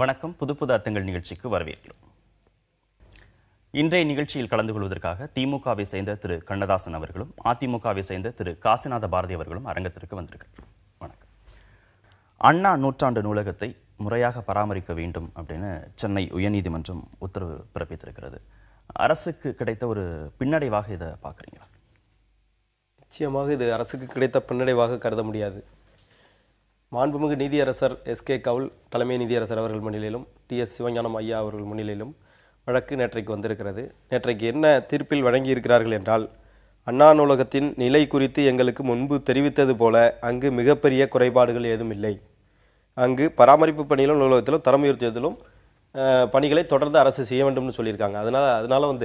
வணக்கம். புது புது அர்த்தங்கள் நிகழ்ச்சிக்கு வரவேற்கிறோம். இன்றைய நிகழ்ச்சியில் கலந்து கொள்வதற்காக திமுகவை சேர்ந்த திரு கண்ணதாசன் அவர்களும் அதிமுகவை சேர்ந்த திரு காசிநாத பாரதி அவர்களும் அரங்கத்திற்கு வந்திருக்கிறார். வணக்கம். அண்ணா நூற்றாண்டு நூலகத்தை முறையாக பராமரிக்க வேண்டும் அப்படின்னு சென்னை உயர்நீதிமன்றம் உத்தரவு பிறப்பித்திருக்கிறது. அரசுக்கு கிடைத்த ஒரு பின்னடைவாக இதை பார்க்குறீங்களா? நிச்சயமாக இது அரசுக்கு கிடைத்த பின்னடைவாக கருத முடியாது. மாண்புமிகு நீதியரசர் எஸ்.கே. கவுல் தலைமை நீதியரசர் அவர்கள் முன்னிலையிலும் டி.எஸ். சிவஞானம் ஐயா அவர்கள் முன்னிலையிலும் வழக்கு நேற்றைக்கு வந்திருக்கிறது. நேற்றைக்கு என்ன தீர்ப்பில் வழங்கியிருக்கிறார்கள் என்றால், அண்ணா நூலகத்தின் நிலை குறித்து எங்களுக்கு முன்பு தெரிவித்தது போல அங்கு மிகப்பெரிய குறைபாடுகள் ஏதும் இல்லை. அங்கு பராமரிப்பு பணியிலும் நூலகத்திலும் தரம் உயர்த்தியதிலும் பணிகளை தொடர்ந்து அரசு செய்ய வேண்டும்னு சொல்லியிருக்காங்க. அதனால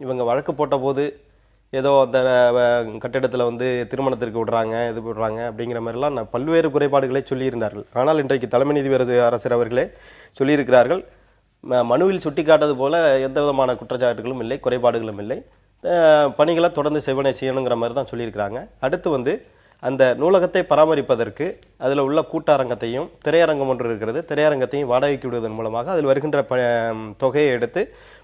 இவங்க வழக்கு போட்ட போது ஏதோ அந்த கட்டிடத்தில் திருமணத்திற்கு விடுறாங்க, இது விடுறாங்க அப்படிங்கிற மாதிரிலாம் பல்வேறு குறைபாடுகளை சொல்லியிருந்தார்கள். ஆனால் இன்றைக்கு தலைமை நீதியரசர் அவர்களே சொல்லியிருக்கிறார்கள், மனுவில் சுட்டிக்காட்டது போல எந்த விதமான குற்றச்சாட்டுகளும் இல்லை, குறைபாடுகளும் இல்லை, பணிகளை தொடர்ந்து செய்யணுங்கிற மாதிரி தான் சொல்லியிருக்கிறாங்க. அடுத்து அந்த நூலகத்தை பராமரிப்பதற்கு அதில் உள்ள கூட்டரங்கத்தையும் திரையரங்கம் ஒன்று இருக்கிறது, திரையரங்கத்தையும் வாடகைக்கு விடுவதன் மூலமாக அதில் வருகின்ற தொகையை எடுத்து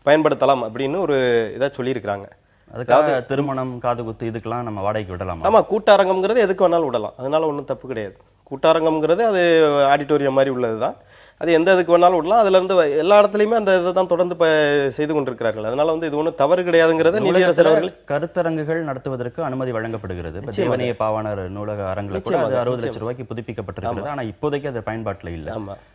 பயன்படுத்தலாம் அப்படின்னு ஒரு இதை சொல்லியிருக்கிறாங்க. அதுக்காக திருமணம், காதுகுத்து இதுக்கெல்லாம் நம்ம வாடகைக்கு விடலாம். ஆமா, கூட்டரங்கம்ங்கிறது எதுக்கு வேணாலும் விடலாம், அதனால ஒன்றும் தப்பு கிடையாது. கூட்டரங்கம்ங்கிறது அது ஆடிட்டோரியம் மாதிரி உள்ளதுதான், அது எந்த இதுக்கு வேணாலும் விடலாம். அதுல இருந்து எல்லா இடத்துலையுமே அந்த இதை தான் தொடர்ந்து செய்து கொண்டிருக்கிறார்கள். அதனால இது ஒன்றும் தவறு கிடையாதுங்கிறது நீதியரசர் அவர்கள். கருத்தரங்குகள் நடத்துவதற்கு அனுமதி வழங்கப்படுகிறது. தேவனைய பாவாணர் நூலக அரங்கில் கூட 60 லட்சம் ரூபாய்க்கு புதுப்பிக்கப்பட்டிருக்கிறது. ஆனா இப்போதைக்கு அது பயன்பாட்டில் இல்லை.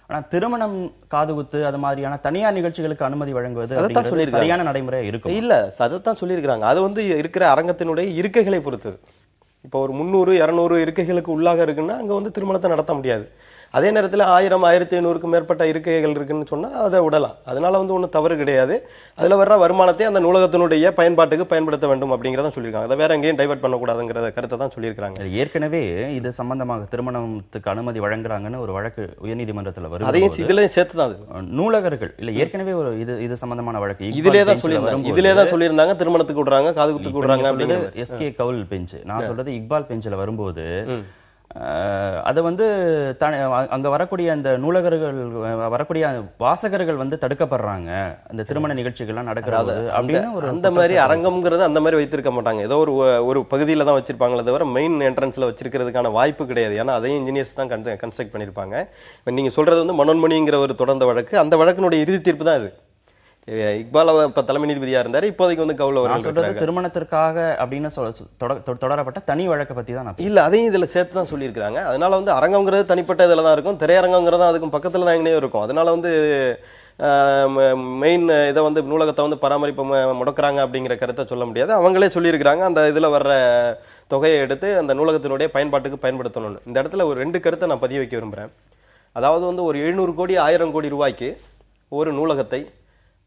ஆனா திருமணம், காதுகுத்து அது மாதிரியான தனியார் நிகழ்ச்சிகளுக்கு அனுமதி வழங்குவது சரியான நடைமுறை இருக்கும் இல்ல, அதைத்தான் சொல்லியிருக்கிறாங்க. அது இருக்கிற அரங்கத்தினுடைய இருக்கைகளை பொறுத்தது. இப்போ ஒரு 300-200 இருக்கைகளுக்கு உள்ளாக இருக்குன்னா அங்க திருமணத்தை நடத்த முடியாது. அதே நேரத்தில் 1000-1500க்கும் மேற்பட்ட இருக்கைகள் இருக்குன்னு சொன்னால் அதை விடலாம். அதனால ஒன்றும் தவறு கிடையாது. அதில் வர்ற வருமானத்தை அந்த நூலகத்தினுடைய பயன்பாட்டுக்கு பயன்படுத்த வேண்டும் அப்படிங்கிறத சொல்லியிருக்காங்க. அதை வேற எங்கேயும் டைவர்ட் பண்ணக்கூடாதுங்கிற கருத்தை தான் சொல்லியிருக்காங்க. ஏற்கனவே இது சம்பந்தமாக திருமணத்துக்கு அனுமதி வழங்குறாங்கன்னு ஒரு வழக்கு உயர்நீதிமன்றத்தில் வரும். அதையும் இதுலையும் சேர்த்து தான் நூலகர்கள் இல்லை, ஏற்கனவே ஒரு இது சம்பந்தமான வழக்கு இதிலே தான் சொல்லியிருந்தாங்க, திருமணத்துக்கு விடுறாங்க, காதுகுத்துக்கு விடுறாங்க அப்படின்னு. எஸ்.கே. கவுல் பெஞ்ச், நான் சொல்றது இக்பால் பெஞ்சில் வரும்போது அதை அங்க வரக்கூடிய அந்த நூலகர்கள், வரக்கூடிய வாசகர்கள் தடுக்கப்படுறாங்க, அந்த திருமண நிகழ்ச்சிகள்லாம் நடக்கிறது அப்படின்னு ஒரு அந்த மாதிரி அரங்கம்ங்கிறது அந்த மாதிரி வைத்திருக்க மாட்டாங்க. ஏதோ ஒரு பகுதியில தான் வச்சிருப்பாங்களே தவிர மெயின் என்ட்ரன்ஸ்ல வச்சிருக்கிறதுக்கான வாய்ப்பு கிடையாது. ஏன்னா அதையும் இன்ஜினியர்ஸ் தான் கன்ஸ்ட்ரக்ட் பண்ணியிருப்பாங்க. நீங்க சொல்றது மனோன்மணிங்கிற ஒரு தொடர்ந்த வழக்கு, அந்த வழக்கினுடைய இறுதி தீர்ப்பு தான் இது. இக்பால் இப்ப தலைமை நீதிபதியா இருந்தாரு, இப்போதைக்கு கவுல் அவர்கள் திருமணத்திற்காக அப்படின்னு தொடரப்பட்ட தனி வழக்கை பத்தி தான் இல்ல, அதையும் இதுல சேர்த்து தான் சொல்லியிருக்காங்க. அதனால அரங்கம்ங்கிறது தனிப்பட்ட இதுல தான் இருக்கும், திரையரங்கங்கிறது அதுக்கும் பக்கத்துல தான் எங்கேயும் இருக்கும். அதனால மெயின் இதை நூலகத்தை பராமரிப்பு முடக்கிறாங்க அப்படிங்கிற கருத்தை சொல்ல முடியாது. அவங்களே சொல்லியிருக்கிறாங்க, அந்த இதுல வர்ற தொகையை எடுத்து அந்த நூலகத்தினுடைய பயன்பாட்டுக்கு பயன்படுத்தணும்னு. இந்த இடத்துல ஒரு 2 கருத்தை நான் பதிய வைக்க விரும்புறேன். அதாவது ஒரு 700 கோடி 1000 கோடி ரூபாய்க்கு ஒரு நூலகத்தை,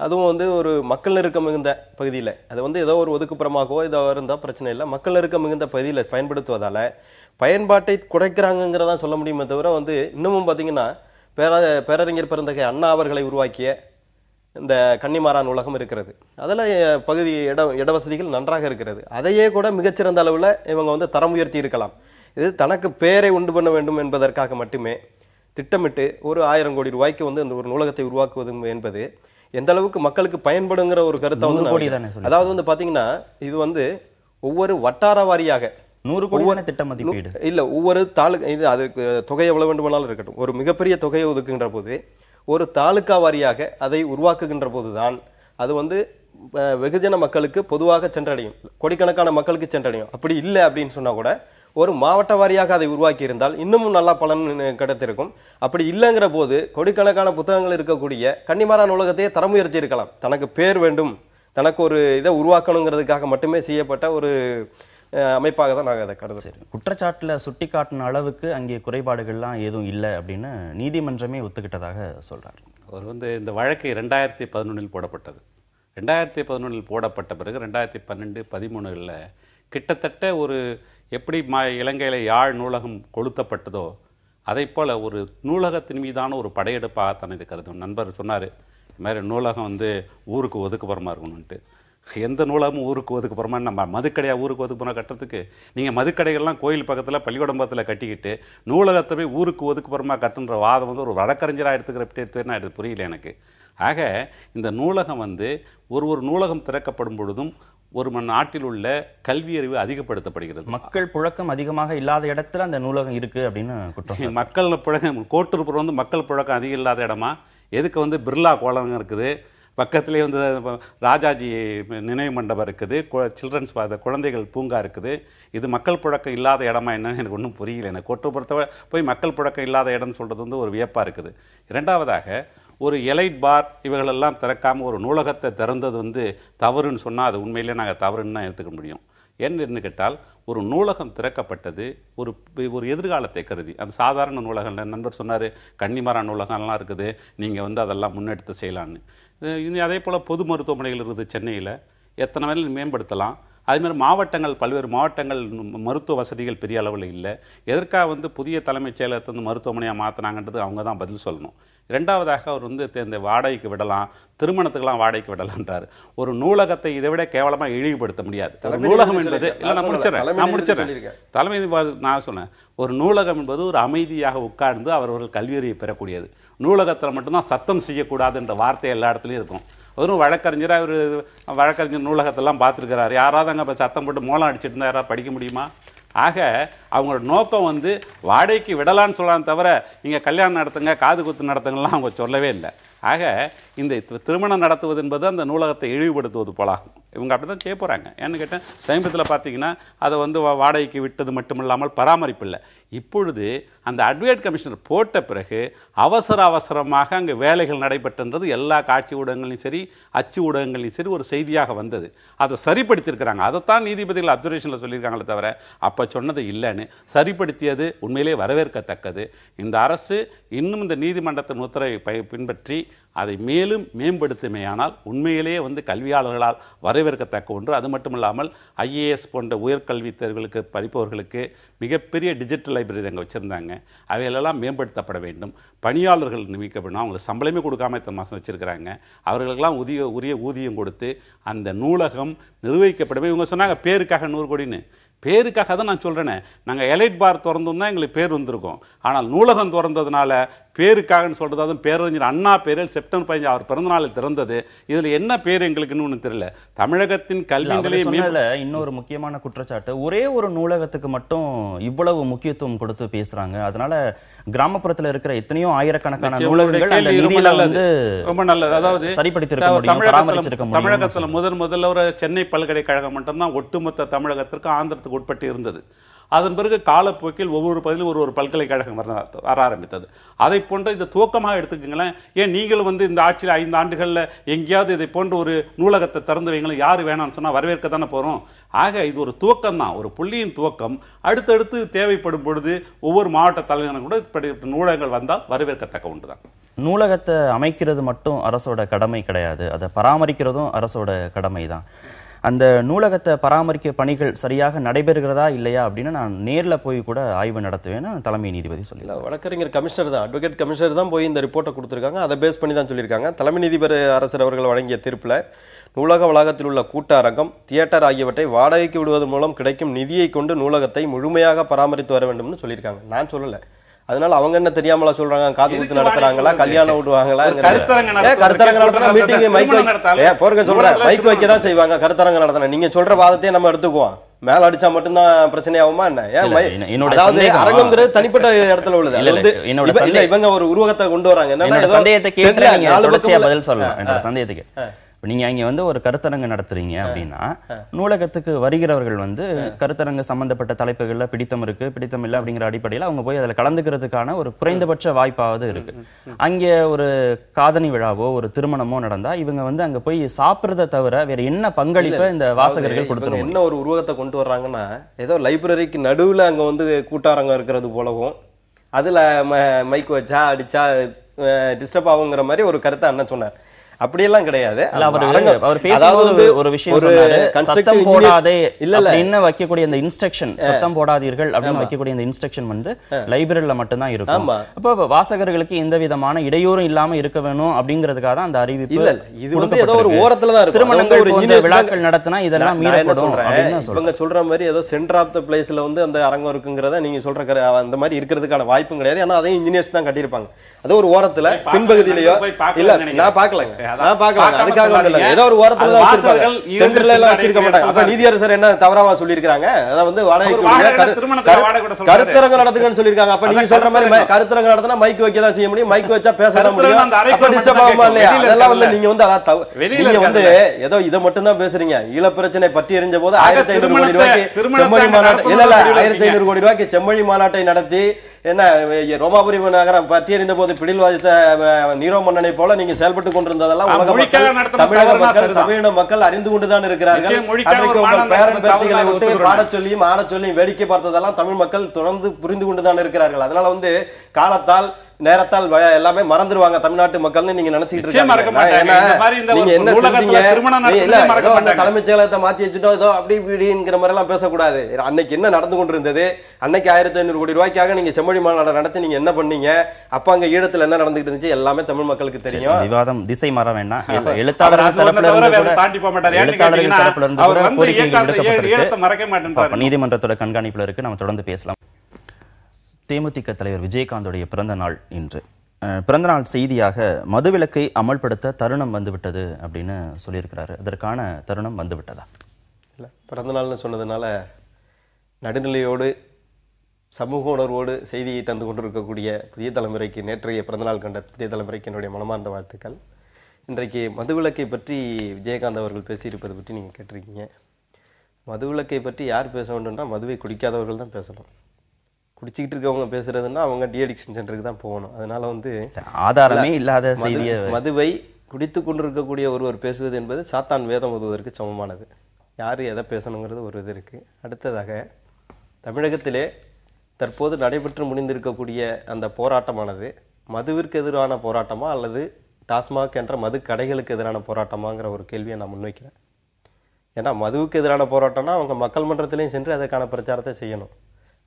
அதுவும் ஒரு மக்கள் நெருக்கம் மிகுந்த பகுதியில், அது ஏதோ ஒரு ஒதுக்குப்புறமாகவோ இதோ இருந்தால் பிரச்சனை இல்லை, மக்கள் நெருக்கம் மிகுந்த பகுதியில் பயன்படுத்துவதால் பயன்பாட்டை குறைக்கிறாங்கிறதான் சொல்ல முடியுமே தவிர இன்னமும் பார்த்தீங்கன்னா பேரறிஞர் பெருந்தகை அண்ணா அவர்களை உருவாக்கிய இந்த கன்னிமாரா நூலகம் இருக்கிறது. அதில் பகுதி இடவசதிகள் நன்றாக இருக்கிறது. அதையே கூட மிகச்சிறந்த அளவில் இவங்க தரம் உயர்த்தி இருக்கலாம். இது தனக்கு பேரை உண்டு பண்ண வேண்டும் என்பதற்காக மட்டுமே திட்டமிட்டு ஒரு 1000 கோடி ரூபாய்க்கு இந்த ஒரு நூலகத்தை உருவாக்குவது என்பது எந்த அளவுக்கு மக்களுக்கு பயன்படுங்கிற ஒரு கருத்தை அதாவது பாத்தீங்கன்னா இது ஒவ்வொரு வட்டார வாரியாக 100 கோடி திட்ட மதிப்பீடு இல்ல, ஒவ்வொரு தாலுகா, இது அதுக்கு தொகை எவ்வளவு வேண்டுமானாலும் இருக்கட்டும், ஒரு மிகப்பெரிய தொகையை ஒதுக்குகின்ற போது ஒரு தாலுகா வாரியாக அதை உருவாக்குகின்ற போதுதான் அது வெகுஜன மக்களுக்கு பொதுவாக சென்றடையும், கோடிக்கணக்கான மக்களுக்கு சென்றடையும். அப்படி இல்லை அப்படின்னு சொன்னா கூட ஒரு மாவட்ட வாரியாக அதை உருவாக்கி இருந்தால் இன்னமும் நல்லா பலன் கிடைத்திருக்கும். அப்படி இல்லைங்கிற போது கோடிக்கணக்கான புத்தகங்கள் இருக்கக்கூடிய கன்னிமாரா நூலகத்தையே தரம் உயர்த்தி இருக்கலாம். தனக்கு பேர் வேண்டும், தனக்கு ஒரு இதை உருவாக்கணுங்கிறதுக்காக மட்டுமே செய்யப்பட்ட ஒரு அமைப்பாக தான் நாங்கள் அதை கருதுறோம். குற்றச்சாட்டுல சுட்டி காட்டின அளவுக்கு அங்கே குறைபாடுகள்லாம் எதுவும் இல்லை அப்படின்னு நீதிமன்றமே ஒத்துக்கிட்டதாக சொல்றாரு. அவர் இந்த வழக்கு 2011 போடப்பட்டது. 2011 போடப்பட்ட பிறகு 2012-13 கிட்டத்தட்ட ஒரு எப்படி இலங்கையில் யாழ் நூலகம் கொளுத்தப்பட்டதோ அதை போல் ஒரு நூலகத்தின் மீதான ஒரு படையெடுப்பாகத்தான் இது கருதும். நண்பர் சொன்னார், இது மாதிரி நூலகம் ஊருக்கு ஒதுக்குப்புறமா இருக்கணும்ன்ட்டு. எந்த நூலகமும் ஊருக்கு ஒதுக்குப்புறமா நம்ம மதுக்கடையாக ஊருக்கு ஒதுக்குப்புறம் கட்டுறதுக்கு நீங்கள் மதுக்கடைகள்லாம் கோயில் பக்கத்தில் பள்ளிக்கூடம்பத்தில் கட்டிக்கிட்டு நூலகத்தை போய் ஊருக்கு ஒதுக்குப்புறமா கட்டுன்ற வாதம் வந்து ஒரு வழக்கறிஞராக எடுத்துக்கிற நான் இது புரியல எனக்கு. ஆக இந்த நூலகம் வந்து ஒரு நூலகம் திறக்கப்படும் பொழுதும் ஒரு நாட்டில் உள்ள கல்வி அறிவு அதிகப்படுத்தப்படுகிறது. மக்கள் புழக்கம் அதிகமாக இல்லாத இடத்துல அந்த நூலகம் இருக்கு அப்படின்னு குற்றம். மக்கள் புழக்கம் கோட்டூர்புரம் வந்து மக்கள் புழக்கம் அதிகம் இல்லாத இடமா? எதுக்கு வந்து பிர்லா கோலகம் இருக்குது, பக்கத்துலேயே வந்து ராஜாஜி நினைவு மண்டபம் இருக்குது, சில்ட்ரன்ஸ் குழந்தைகள் பூங்கா இருக்குது. இது மக்கள் புழக்கம் இல்லாத இடமா என்னன்னு எனக்கு ஒன்றும் புரியல. எனக்கு கோட்டூர்புரத்தை போய் மக்கள் புழக்கம் இல்லாத இடம்னு சொல்கிறது வந்து ஒரு வியப்பாக இருக்குது. இரண்டாவதாக ஒரு எலைட் பார் இவங்களெல்லாம் திறக்காமல் ஒரு நூலகத்தை திறந்தது வந்து தவறுன்னு சொன்னால் அது உண்மையிலே நாங்கள் தவறுன்னு தான் எடுத்துக்க முடியும். என்ன கேட்டால் ஒரு நூலகம் திறக்கப்பட்டது ஒரு எதிர்காலத்தை கருதி. அந்த சாதாரண நூலகம் நண்பர் சொன்னார் கன்னிமரா நூலகம்லாம் இருக்குது, நீங்கள் வந்து அதெல்லாம் முன்னெடுத்து செய்யலான்னு. அதே போல் பொது மருத்துவமனைகள் இருக்குது சென்னையில், எத்தனை வேலை மேம்படுத்தலாம். அதுமாதிரி மாவட்டங்கள் பல்வேறு மாவட்டங்கள் மருத்துவ வசதிகள் பெரிய அளவில் இல்லை. எதற்காக வந்து புதிய தலைமைச் செயலகத்தை வந்து மருத்துவமனையாக மாற்றினாங்கன்றது அவங்க தான் பதில் சொல்லணும். இரண்டாவதாக அவர் வந்து இந்த வாடகைக்கு விடலாம், திருமணத்துக்கெல்லாம் வாடகைக்கு விடலான்றார். ஒரு நூலகத்தை இதை விட கேவலமாக இழிவுபடுத்த முடியாது. நூலகம் என்பது நான் முடிச்சிடறேன் தலைமை நான் சொன்னேன், ஒரு நூலகம் என்பது ஒரு அமைதியாக உட்கார்ந்து அவர்கள் கல்வியறிவை பெறக்கூடியது. நூலகத்தில் மட்டும்தான் சத்தம் செய்யக்கூடாது என்ற வார்த்தை எல்லா இடத்துலையும் இருக்கும். ஒரு வழக்கறிஞராக ஒரு வழக்கறிஞர் நூலகத்தெல்லாம் பார்த்துருக்கிறார். யாராவது அங்கே இப்போ சத்தம் போட்டு மோளம் அடிச்சுட்டு இருந்தால் யாராவது படிக்க முடியுமா? ஆக அவங்களோட நோக்கம் வந்து வாடகைக்கு விடலான்னு சொல்லலாம் தவிர நீங்கள் கல்யாணம் நடத்துங்க காது குத்து நடத்துங்கலாம் அவங்க சொல்லவே இல்லை. ஆக இந்த திருமணம் நடத்துவது என்பது அந்த நூலகத்தை இழிவுபடுத்துவது போலாகும். இவங்க அப்படி தான் செய்ய போகிறாங்க. ஏன்னு கேட்டேன், சமீபத்தில் பார்த்தீங்கன்னா அதை வந்து வாடகைக்கு விட்டது மட்டும் இல்லாமல் பராமரிப்பு இல்லை. இப்பொழுது அந்த அட்வொகேட் கமிஷனர் போட்ட பிறகு அவசரமாக அங்கே வேலைகள் நடைபெற்றது எல்லா காட்சி ஊடகங்களையும் சரி அச்சு ஊடகங்களையும் சரி ஒரு செய்தியாக வந்தது. அதை சரிப்படுத்தியிருக்கிறாங்க. அதைத்தான் நீதிபதிகள் அப்சர்வேஷனில் சொல்லியிருக்காங்களே தவிர அப்போ சொன்னது இல்லைன்னு சரிப்படுத்தியது உண்மையிலே வரவேற்கத்தக்கது. இந்த அரசு இன்னும் இந்த நீதிமன்றத்தின் உத்தரவை பின்பற்றி அதை மேலும் மேம்படுத்துமையானால் உண்மையிலேயே வந்து கல்வியாளர்களால் வரவேற்கத்தக்க ஒன்று. அது மட்டுமில்லாமல் IAS போன்ற உயர்கல்வி தேர்வுகளுக்கு படிப்பவர்களுக்கு மிகப்பெரிய டிஜிட்டல் லைப்ரரி அங்கே வச்சுருந்தாங்க. அவைகளெல்லாம் மேம்படுத்தப்பட வேண்டும். பணியாளர்கள் நியமிக்கப்படணும். அவங்களுக்கு சம்பளமே கொடுக்காம இத்தனை மாதம் வச்சுருக்கிறாங்க. அவர்களுக்கெல்லாம் உரிய ஊதியம் கொடுத்து அந்த நூலகம் நிர்வகிக்கப்படவே. இவங்க சொன்னாங்க பேருக்காக 100 கோடின்னு. பேருக்காக தான் நான் சொல்கிறேனே, நாங்கள் எலைட் பார் திறந்தோம்னா எங்களுக்கு பேர் வந்திருக்கும். ஆனால் நூலகம் திறந்ததுனால பேருக்காகன்னு சொல்கிறது, அதுவும் பேரறிஞர் அண்ணா பேரில் செப்டம்பர் 15 அவர் பிறந்தநாளில் திறந்தது. இதில் என்ன பேர் எங்களுக்குன்னு ஒன்றும் தெரியல. தமிழகத்தின் கல்வி நிலையம் இன்னொரு முக்கியமான குற்றச்சாட்டு, ஒரே ஒரு நூலகத்துக்கு மட்டும் இவ்வளவு முக்கியத்துவம் கொடுத்து பேசுறாங்க. அதனால கிராமப்புறத்தில் இருக்கிற எத்தனையோ ஆயிரக்கணக்கான நூலகங்கள் ரொம்ப நல்லது. அதாவது தமிழகத்தில் முதல்ல ஒரு சென்னை பல்கலைக்கழகம் மட்டும்தான் ஒட்டுமொத்த தமிழகத்திற்கு ஆந்திரத்துக்கு உட்பட்டு இருந்தது. அதன் பிறகு காலப்போக்கில் ஒவ்வொரு பகுதியிலும் ஒரு பல்கலைக்கழகம் வர ஆரம்பித்தது. அதை போன்ற இந்த துவக்கமாக எடுத்துக்கங்களேன். ஏன் நீங்களும் வந்து இந்த ஆட்சியில் 5 ஆண்டுகளில் எங்கேயாவது இதை போன்ற ஒரு நூலகத்தை திறந்து வைங்களும், யார் வேணாம்னு சொன்னால் வரவேற்க தானே போகிறோம். ஆக இது ஒரு துவக்கம் தான், ஒரு புள்ளியின் துவக்கம். அடுத்தடுத்து தேவைப்படும் பொழுது ஒவ்வொரு மாவட்ட தலைவர்களும் கூட இப்படி நூலகங்கள் வந்தால் வரவேற்கத்தக்க ஒன்று தான். நூலகத்தை அமைக்கிறது மட்டும் அரசோட கடமை கிடையாது, அதை பராமரிக்கிறதும் அரசோட கடமை தான். அந்த நூலகத்தை பராமரிக்க பணிகள் சரியாக நடைபெறுகிறதா இல்லையா அப்படின்னு நான் நேரில் போய் கூட ஆய்வு நடத்துவேன்னு தலைமை நீதிபதி சொல்லல. வழக்கறிஞர் கமிஷனர் தான், அட்வொகேட் கமிஷனர் தான் போய் இந்த ரிப்போர்ட்டை கொடுத்துருக்காங்க. அதை பேஸ் பண்ணி தான் சொல்லியிருக்காங்க. தலைமை நீதிபதி அரசர் அவர்கள் வழங்கிய தீர்ப்பில் நூலக வளாகத்தில் உள்ள கூட்ட அரங்கம், தியேட்டர் ஆகியவற்றை வாடகைக்கு விடுவதன் மூலம் கிடைக்கும் நிதியை கொண்டு நூலகத்தை முழுமையாக பராமரித்து வர வேண்டும்னு சொல்லியிருக்காங்க. நான் சொல்லலை. அதனால அவங்க என்ன தெரியாமலா சொல்றாங்க, காது குத்து நடத்துறாங்களா, கல்யாணம் விடுவாங்களா, கருத்தரங்க நடத்தினா மீட்டிங் மைக் போறங்க சொல்றேன், மைக் வைக்க தான் செய்வாங்க. கருத்தரங்க நடத்தினா நீங்க சொல்ற வாதத்தையே நம்ம எடுத்துக்குவோம். மேல அடிச்சா மட்டும்தான் பிரச்சனை ஆகுமா என்ன? அதாவது அரங்கம்ங்கிறது தனிப்பட்ட இடத்துல உள்ளது. இல்ல இவங்க ஒரு உருவகத்தை கொண்டு வராங்க. என்னன்னா பதில் சொல்லலாம் என்னோட சந்தேகத்துக்கு. நீங்க அங்க வந்து ஒரு கருத்தரங்கு நடத்துறீங்க அப்படின்னா நூலகத்துக்கு வருகிறவர்கள் வந்து கருத்தரங்கு சம்பந்தப்பட்ட தலைப்புகள்ல பிடித்தம் இருக்கு பிடித்தம் இல்லை அப்படிங்கிற அடிப்படையில் அவங்க போய் அதுல கலந்துக்கிறதுக்கான ஒரு குறைந்தபட்ச வாய்ப்பாவது இருக்கு. அங்கே ஒரு காதணி விழாவோ ஒரு திருமணமோ நடந்தா இவங்க வந்து அங்க போய் சாப்பிடுறத தவிர வேற என்ன பங்களிப்பை இந்த வாசகர்கள் கொடுத்துருவோம். என்ன ஒரு உருவகத்தை கொண்டு வர்றாங்கன்னா, ஏதோ லைப்ரரிக்கு நடுவுல அங்க வந்து கூட்டாரங்கம் இருக்கிறது போலவும் அதுல மைக் வச்சா அடிச்சா டிஸ்டர்ப் ஆகுங்கிற மாதிரி ஒரு கருத்தை அண்ணன் சொன்னார். அப்படியெல்லாம் கிடையாது. அவர் பேசும்போது ஒரு விஷயம் சொன்னாரு, சத்தம் போடாதே இல்ல வைக்கக்கூடிய இந்த இன்ஸ்ட்ரக்ஷன், சத்தம் போடாதீர்கள் அப்படின்னு வைக்கக்கூடிய இந்த இன்ஸ்ட்ரக்ஷன் வந்து லைப்ரரியில மட்டும்தான் இருக்கும். அப்ப வாசகர்களுக்கு எந்த விதமான இடையூறும் இல்லாம இருக்க வேணும் அப்படிங்கிறதுக்காக தான் அந்த அறிவிப்பு. இல்ல, இது வந்து ஏதோ ஒரு ஓரத்துல தான் இருக்கு. திருமணங்கள் போன்ற விழாக்கள் நடத்தினா இதெல்லாம் மீறப்படும் அப்படின்னு இவங்க சொல்ற மாதிரி ஏதோ சென்டர் ஆஃப் த பிளேஸ்ல வந்து அந்த அரங்கம் இருக்குங்கிறத நீங்க சொல்ற அந்த மாதிரி இருக்கிறதுக்கான வாய்ப்பும் கிடையாது. ஏன்னா அதையும் இன்ஜினியர்ஸ் தான் கட்டியிருப்பாங்க. அது ஒரு ஓரத்துல பின்பகுதியிலயோ இல்ல, நான் பாக்கலங்க, அதுக்காக ஏதோ ஒரு ஓரத்துல தான் வச்சிருப்பாங்க, சென்டர்ல எல்லாம் வச்சிருக்க மாட்டாங்க. அப்ப நீதியரசர் என்ன தவறாவா சொல்லியிருக்காங்க? அத வந்து கருத்தரங்கம் நடத்துங்கன்னு சொல்லியிருக்காங்க. அப்ப நீங்க சொல்ற மாதிரி கருத்தரங்கம் நடத்தினா மைக் வைக்க தான் செய்ய முடியும், மைக் வச்சா பேச தான் முடியும். அப்ப டிஸ்டர்ப் ஆகுமா இல்லையா? அதெல்லாம் வந்து நீங்க வந்து நீங்க வந்து ஏதோ இதை மட்டும் தான் பேசுறீங்க. ஈழ பிரச்சனை பற்றி எறிஞ்ச போது 1500 கோடி ரூபாய்க்கு செம்மொழி மாநாட்டு 1500 கோடி ரூபாய்க்கு செம்மொழி மாநாட்டை நடத்தி என்ன ரோமாபுரி நகரம் பற்றி எறிந்த போது பிடில் வாதித்த நீரோ மன்னனை போல நீங்க செயல்பட்டு கொண்டிருந்ததெல்லாம் உலக மக்கள், தமிழக மக்கள், தமிழக மக்கள் அறிந்து கொண்டுதான் இருக்கிறார்கள். அன்றைக்கு உங்கள் பேரன் பேத்திகளை விட்டு பாடச் சொல்லியும் ஆடச் சொல்லியும் வேடிக்கை பார்த்ததெல்லாம் தமிழ் மக்கள் தொடர்ந்து புரிந்து கொண்டுதான் இருக்கிறார்கள். அதனால வந்து காலத்தால் நேரத்தால் எல்லாமே மறந்துடுவாங்க தமிழ்நாட்டு மக்கள்னு நீங்க நினைச்சிட்டு இருக்காங்க. தலைமைச் செயலகத்தை மாத்தி வச்சுட்டோம் ஏதோ அப்படி இப்படிங்கிற மாதிரி எல்லாம் பேசக்கூடாது. அன்னைக்கு என்ன நடந்து கொண்டிருந்தது, அன்னைக்கு 1500 கோடி ரூபாய்க்காக நீங்க செம்மொழி மாநாடு நடத்தி நீங்க என்ன பண்ணீங்க, அப்ப அங்க ஈழத்துல என்ன நடந்துகிட்டு இருந்துச்சு எல்லாமே தமிழ் மக்களுக்கு தெரியும். விவாதம் திசை மாற வேண்டாம். எழுத்தாளர்கள் நீதிமன்றத்தோட கண்காணிப்புல இருக்கு. நம்ம தொடர்ந்து பேசலாம். தேமுதிக தலைவர் விஜயகாந்தோடைய பிறந்த நாள் இன்று. பிறந்த நாள் செய்தியாக மதுவிலக்கை அமல்படுத்த தருணம் வந்துவிட்டது அப்படின்னு சொல்லியிருக்கிறாரு. அதற்கான தருணம் வந்துவிட்டதா? இல்லை, பிறந்த நாள்னு சொன்னதுனால நடுநிலையோடு சமூக உணர்வோடு செய்தியை தந்து கொண்டிருக்கக்கூடிய புதிய தலைமுறைக்கு, நேற்றைய பிறந்தநாள் கண்ட புதிய தலைமுறைக்கு என்னுடைய மனமார்ந்த வாழ்த்துக்கள். இன்றைக்கு மதுவிலக்கை பற்றி விஜயகாந்த் அவர்கள் பேசியிருப்பதை பற்றி நீங்கள் கேட்டிருக்கீங்க. மதுவிலக்கை பற்றி யார் பேச வேண்டும்னா மதுவை குடிக்காதவர்கள் தான் பேசணும். குடிச்சிக்கிட்டு இருக்கவங்க பேசுறதுன்னா அவங்க டிஅடிக்ஷன் சென்டருக்கு தான் போகணும். அதனால வந்து ஆதாரமே இல்லாத செய்தியை, மதுவை குடித்து கொண்டிருக்கக்கூடிய ஒருவர் பேசுவது என்பது சாத்தான் வேதம் ஓதுவதற்கு சமமானது. யார் எதை பேசணுங்கிறது ஒரு இது இருக்குது. அடுத்ததாக தமிழகத்திலே தற்போது நடைபெற்று முடிந்திருக்கக்கூடிய அந்த போராட்டமானது மதுவிற்கு எதிரான போராட்டமா அல்லது டாஸ்மாக் என்ற மது கடைகளுக்கு எதிரான போராட்டமாங்கிற ஒரு கேள்வியை நான் முன்வைக்கிறேன். ஏன்னா மதுவுக்கு எதிரான போராட்டம்னா அவங்க மக்கள் மன்றத்திலையும் சென்று அதற்கான பிரச்சாரத்தை செய்யணும்.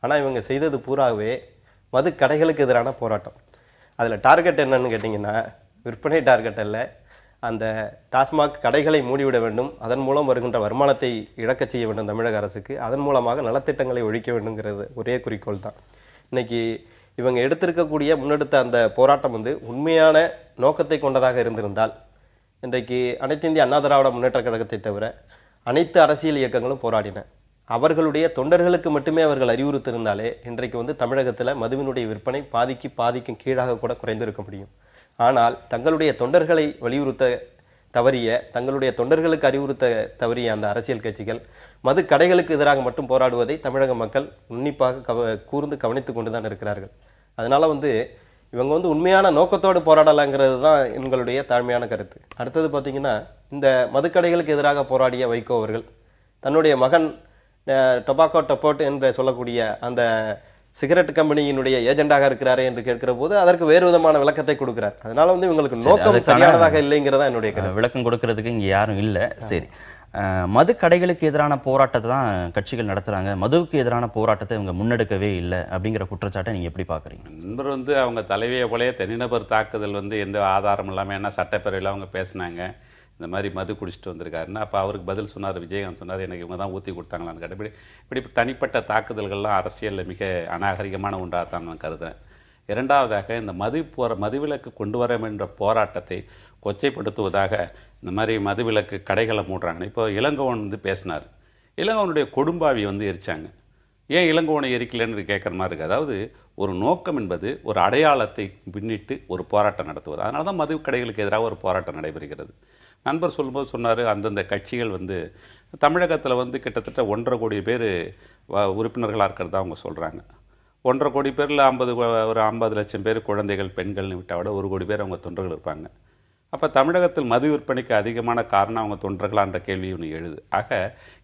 ஆனால் இவங்க செய்தது பூராவே மது கடைகளுக்கு எதிரான போராட்டம். அதில் டார்கெட் என்னன்னு கேட்டிங்கன்னா விற்பனை டார்கெட் அல்ல, அந்த டாஸ்மாக் கடைகளை மூடிவிட வேண்டும், அதன் மூலம் வருகின்ற வருமானத்தை இழக்க செய்ய வேண்டும் தமிழக அரசுக்கு, அதன் மூலமாக நலத்திட்டங்களை ஒழிக்க வேண்டுங்கிறது ஒரே குறிக்கோள் தான். இன்னைக்கு இவங்க எடுத்திருக்கக்கூடிய முன்னெடுத்த அந்த போராட்டம் வந்து உண்மையான நோக்கத்தை கொண்டதாக இருந்திருந்தால் இன்றைக்கு அனைத்து இந்திய அண்ணா திராவிட முன்னேற்ற கழகத்தை தவிர அனைத்து அரசியல் இயக்கங்களும் போராடின. அவர்களுடைய தொண்டர்களுக்கு மட்டுமே அவர்கள் அறிவுறுத்திருந்தாலே இன்றைக்கு வந்து தமிழகத்தில் மதுவினுடைய விற்பனை பாதிக்கும் கீழாக கூட குறைந்திருக்க முடியும். ஆனால் தங்களுடைய தொண்டர்களை வலியுறுத்த தவறிய, தங்களுடைய தொண்டர்களுக்கு அறிவுறுத்த தவறிய அந்த அரசியல் கட்சிகள் மது கடைகளுக்கு எதிராக மட்டும் போராடுவதை தமிழக மக்கள் உன்னிப்பாக கூர்ந்து கவனித்து கொண்டு தான் இருக்கிறார்கள். அதனால வந்து இவங்க வந்து உண்மையான நோக்கத்தோடு போராடலாங்கிறது தான் எங்களுடைய தாழ்மையான கருத்து. அடுத்தது பார்த்தீங்கன்னா, இந்த மதுக்கடைகளுக்கு எதிராக போராடிய வைகோ அவர்கள் தன்னுடைய மகன் டொபாக்கோ டொப்போட் என்று சொல்லக்கூடிய அந்த சிகரெட் கம்பெனியினுடைய ஏஜெண்டாக இருக்கிறாரே என்று கேட்கிற போது அதற்கு வேறு விதமான விளக்கத்தை கொடுக்கிறார். அதனால வந்து இவங்களுக்கு நோக்கம் சரியானதாக இல்லைங்கிறதா என்னுடைய கருத்து. விளக்கம் கொடுக்கறதுக்கு இங்க யாரும் இல்லை. சரி, மது கடைகளுக்கு எதிரான போராட்டத்தை தான் கட்சிகள் நடத்துறாங்க, மதுவுக்கு எதிரான போராட்டத்தை இவங்க முன்னெடுக்கவே இல்லை அப்படிங்கிற குற்றச்சாட்டை நீங்க எப்படி பாக்குறீங்க? நண்பர் வந்து அவங்க தலைவியை போலயே தனிநபர் தாக்குதல் வந்து எந்த ஆதாரம் இல்லாமல் என்ன சட்டப்பேரவையில் அவங்க பேசினாங்க, இந்த மாதிரி மது குடிச்சிட்டு வந்திருக்காருன்னா. அப்போ அவருக்கு பதில் சொன்னார், விஜயகாந்த் சொன்னார், எனக்கு இவங்க தான் ஊற்றி கொடுத்தாங்களான்னு கேட்டபடி இப்படி தனிப்பட்ட தாக்குதல்கள்லாம் அரசியலில் மிக அநாகரிகமான ஒன்றாக தான் நான் கருதுறேன். இரண்டாவதாக, இந்த மதுவிலக்கு கொண்டு வர என்ற போராட்டத்தை கொச்சைப்படுத்துவதாக இந்த மாதிரி மதுவிலக்கு கடைகளை மூடுறாங்க. இப்போ இளங்கோவன் வந்து பேசினார், இளங்கோவனுடைய கொடும்பாவி வந்து எரிச்சாங்க. ஏன் இளங்கோவனை எரிக்கலன்னு கேட்குற மாதிரி இருக்குது. அதாவது ஒரு நோக்கம் என்பது ஒரு அடையாளத்தை பின்னிட்டு ஒரு போராட்டம் நடத்துவது. அதனால தான் மது கடைகளுக்கு எதிராக ஒரு போராட்டம் நடைபெறுகிறது. நண்பர் சொல்லும்போது சொன்னார், அந்தந்த கட்சிகள் வந்து தமிழகத்தில் வந்து கிட்டத்தட்ட 1.5 கோடி பேர் உறுப்பினர்களாக இருக்கிறதா அவங்க சொல்கிறாங்க. 1.5 கோடி பேரில் ஒரு 50 லட்சம் பேர் குழந்தைகள் பெண்கள்னு விட்டால் விட 1 கோடி பேர் அவங்க தொண்டர்கள் இருப்பாங்க. அப்போ தமிழகத்தில் மது விற்பனைக்கு அதிகமான காரணம் அவங்க தொண்டர்களான்ற கேள்வி ஒன்று எழுது. ஆக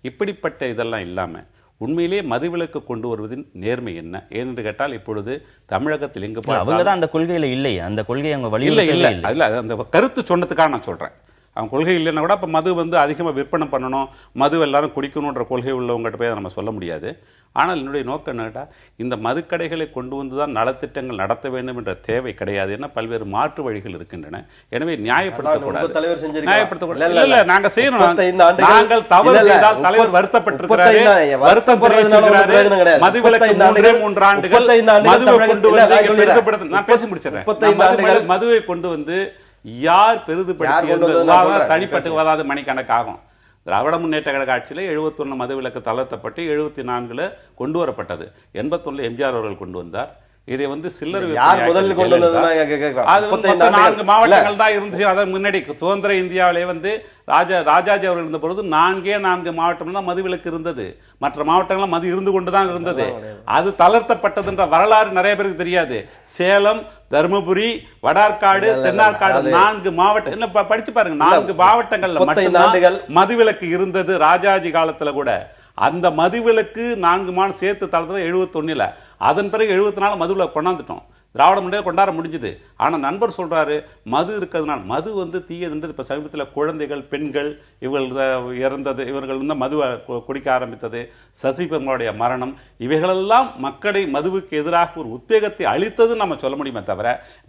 இப்படிப்பட்ட இதெல்லாம் இல்லாமல் உண்மையிலேயே மதுவிலக்கு கொண்டு வருவதின் நேர்மை என்ன ஏனென்று கேட்டால் இப்பொழுது தமிழகத்தில் எங்கு அவங்க தான் அந்த கொள்கையில இல்லை, அந்த கொள்கை அவங்க இல்லை வலியுறுத்தவே இல்லை இல்லை. அதில் அந்த கருத்து சொன்னதுக்காக நான் சொல்கிறேன். அவன் கொள்கை இல்லைன்னா கூட இப்போ மது வந்து அதிகமாக விற்பனை பண்ணணும், மது எல்லாரும் குடிக்கணுன்ற கொள்கை உள்ளவங்ககிட்ட போய் நம்ம சொல்ல முடியாது. ஆனால் என்னுடைய நோக்கம் என்னட்டா, இந்த மதுக்கடைகளை கொண்டு வந்து தான் நலத்திட்டங்கள் நடத்த வேண்டும் என்ற தேவை கிடையாது. ஏன்னா பல்வேறு மாற்று வழிகள் இருக்கின்றன. எனவே நியாயப்படுத்தக்கூடாது, நியாயப்படுத்தக்கூடாது. இல்ல நாங்க செய்யணும், நாங்கள் தவறு செய்தால் தலைவர் வருத்தப்பட்டிருக்கிறாரு, மதுவிலக்கு 3 ஆண்டுகள் மதுவை கொண்டு வந்து நான் பேசி முடிச்சிடறேன். மதுவை கொண்டு வந்து யார் பெரிதுபடுத்தி தனிப்பட்டு மணிக்கணக்காகும். திராவிட முன்னேற்ற கழக ஆட்சியில் 71 மதுவிலக்கு தளர்த்தப்பட்டு 74 கொண்டு வரப்பட்டது. 81 எம்ஜிஆர் அவர்கள் கொண்டு வந்தார். இதை வந்து சில்லறை அது 4 மாவட்டங்கள் தான் இருந்துச்சு. அதன் முன்னாடி சுதந்திர இந்தியாவிலே வந்து ராஜாஜி அவர்கள் இருந்த பொழுது 4 மாவட்டம் தான் மதுவிலக்கு இருந்தது. மற்ற மாவட்டங்கள்லாம் மது இருந்து கொண்டுதான் இருந்தது. அது தளர்த்தப்பட்டதுன்ற வரலாறு நிறைய பேருக்கு தெரியாது. சேலம், தருமபுரி, வடார்காடு, தென்னார்காடு 4 மாவட்டம் என்ன படிச்சு பாருங்க. 4 மாவட்டங்கள்ல மட்டும்தான் மதுவிலக்கு இருந்தது ராஜாஜி காலத்துல கூட. அந்த மதுவிலக்கு 4 மாதம் சேர்த்து தளர்த்தது 71. அதன் பிறகு 74 மதுவிலக்கு கொண்டாந்துட்டோம். திராவிட முன்னேற்றம் கொண்டாட முடிஞ்சது. ஆனால் நண்பர் சொல்றாரு மது இருக்கிறதுனால மது வந்து தீயதுன்றது. இப்போ சமீபத்தில் குழந்தைகள், பெண்கள் இவர்கள் இறந்தது, இவர்கள் வந்து மதுவை குடிக்க ஆரம்பித்தது, சசிபெருமாளுடைய மரணம், இவைகளெல்லாம் மக்களை மதுவுக்கு எதிராக ஒரு உத்வேகத்தை அளித்ததுன்னு நம்ம சொல்ல முடியுமே தவிர,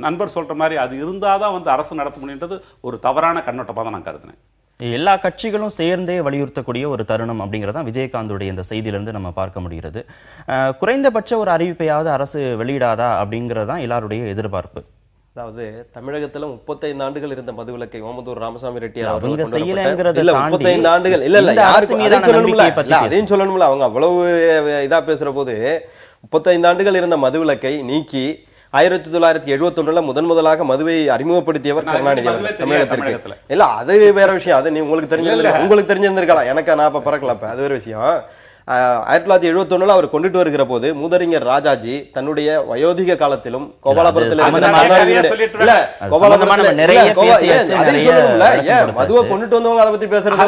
நண்பர் சொல்ற மாதிரி அது இருந்தாதான் வந்து அரசு நடத்த முடியுன்றது ஒரு தவறான கண்ணோட்டமாக தான் நான் கருதுனேன். எல்லா கட்சிகளும் சேர்ந்தே வலியுறுத்தக்கூடிய ஒரு தருணம் அப்படிங்கிறதான் விஜயகாந்துடைய இந்த செய்தியிலிருந்து நம்ம பார்க்க முடிகிறது. குறைந்தபட்ச ஒரு அறிவிப்பையாவது அரசு வெளியிடாதா அப்படிங்கறதான் எல்லாருடைய எதிர்பார்ப்பு. அதாவது தமிழகத்துல 35 ஆண்டுகள் இருந்த மதுவிலக்கை ஓமந்தூர் ராமசாமி ரெட்டியார் அவங்க செய்யலங்கிறத இல்ல 35 ஆண்டுகள் இல்ல அதையும் சொல்லணும்ல. அவங்க அவ்வளவு இதா பேசுற போது 35 ஆண்டுகள் இருந்த மதுவிலக்கை நீக்கி 1971 முதலாக மதுவை அறிமுகப்படுத்தியவர் கருணாநிதி அவர்கள் தமிழகத்திற்கு. இல்ல அது வேற விஷயம். அது உங்களுக்கு தெரிஞ்சிருந்திருக்கலாம், எனக்கு நான் இப்ப பறக்கல. அது வேற விஷயம். 1971 அவர் கொண்டுட்டு வருகிற போது மூதறிஞர் ராஜாஜி தன்னுடைய வயோதிக காலத்திலும் கோபாலபுரத்தில் மதுவை கொண்டுட்டு வந்தவங்க அதை பத்தி பேசுறது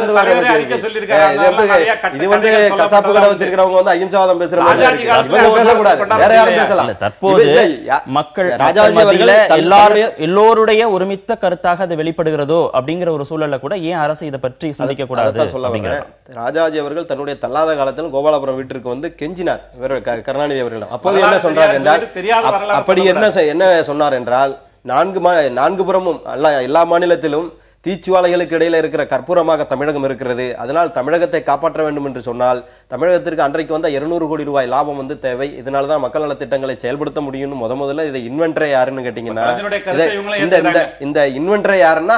இது வந்து கசாப்பு கடை வச்சிருக்கிறவங்க வந்து அகிம்சாவாதம் பேசக்கூடாது, வேற யாரும் பேசலாம். தற்போது மக்கள் ராஜாஜி அவர்கள் எல்லோருடைய ஒருமித்த கருத்தாக அது வெளிப்படுகிறதோ அப்படிங்கிற ஒரு சூழல்ல கூட ஏன் அரசு இதை பற்றி சிந்திக்க கூடாது? ராஜாஜி அவர்கள் தன்னுடைய தள்ளாத காலத்தில் கோபாலபுரம் வீட்டிற்கு வந்து கெஞ்சினார் கருணாநிதி அவர்களிடம். அப்போது என்ன சொன்னார் என்றால், அப்படி என்ன சொன்னார் என்றால், 4 புறமும் எல்லா மாநிலத்திலும் தீச்சுவாலைகளுக்கு இடையில இருக்கிற கற்பூரமாக தமிழகம் இருக்கிறது. அதனால் தமிழகத்தை காப்பாற்ற வேண்டும் என்று சொன்னால் தமிழகத்திற்கு அன்றைக்கு வந்த 200 கோடி ரூபாய் லாபம் வந்து தேவை. இதனாலதான் மக்கள் நல திட்டங்களை செயல்படுத்த முடியும். முதல்ல இதை இன்வென்டரே யாருன்னு கேட்டீங்கன்னா, இந்த இன்வென்டரே யாருன்னா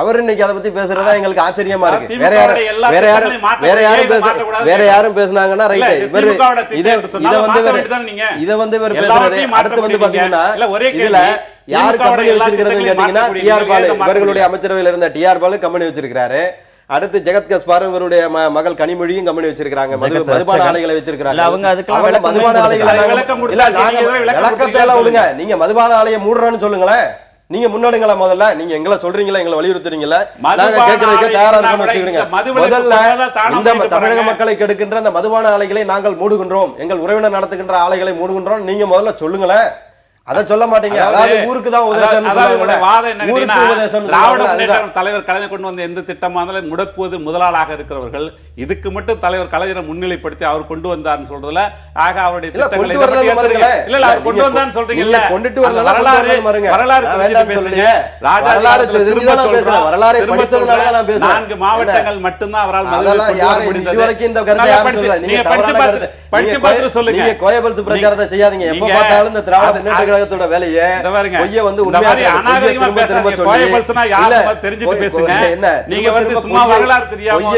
அவரு இன்னைக்கு அதை பத்தி பேசுறதா எங்களுக்கு ஆச்சரியமா இருக்கு. வேற யாரும் பேசினாங்கன்னா ரைட், இதை வந்து பேசுறது. அடுத்து வந்து பாத்தீங்கன்னா இதுல யாரு கம்பெனி வச்சிருக்கிறதுன்னு கேட்டீங்கன்னா டிஆர் பாலு, இவர்களுடைய அமைச்சரவையில் இருந்த டிஆர் பாலு கம்பெனி வச்சிருக்கிறாரு. அடுத்து ஜெகத் கஸ்பார் இவருடைய மகள் கனிமொழியும் கம்பெனி வச்சிருக்காங்க, மதுபான ஆலைகளை வச்சிருக்காங்க. மதுபான ஆலைகளை விளக்கத்தை நீங்க மதுபான ஆலையை மூடுறான்னு சொல்லுங்களேன். நீங்க முன்னாடிங்களா முதல்ல நீங்க எங்களை சொல்றீங்களா, எங்களை வலியுறுத்துறீங்களா? கேட்கறதுக்கு தயாரா இருக்கணும் வச்சுக்கிடுங்க. முதல்ல இந்த தமிழக மக்களை கெடுக்கின்ற அந்த மதுபான ஆலைகளை நாங்கள் மூடுகின்றோம், எங்கள் உறவினர் நடத்துகின்ற ஆலைகளை மூடுகின்றோம் நீங்க முதல்ல சொல்லுங்கள. அத சொல்ல மாட்டீங்க. அதாவது ஊருக்கு தான் உபதேசம். தலைவர் கலைஞர் கொண்டு வந்த எந்த திட்டமா இருந்தாலும் முடக்குவது முதலாளாக இருக்கிறவர்கள். இதுக்கு மட்டும் தலைவர் கலைஞரை முன்னிலைப்படுத்தி அவர் கொண்டு வந்தார்னு சொல்றதுல ஆக அவருடைய திட்டங்களை கொண்டு வந்தான்னு சொல்றீங்க. கொண்டுட்டு வரல வரலாறு 4 மாவட்டங்கள் மட்டும்தான் அவரால் படிச்சு பார்த்து சொல்லுங்க. கோயபல்ஸ் பிரச்சாரத்தை செய்யாதீங்க. எப்ப பார்த்தாலும் இந்த திராவிட முன்னேற்ற கழகத்தோட வேலையை பொய்யை வந்து தெரிஞ்சுட்டு பேசுங்க. நீங்க வந்து சும்மா வரலாறு தெரியாம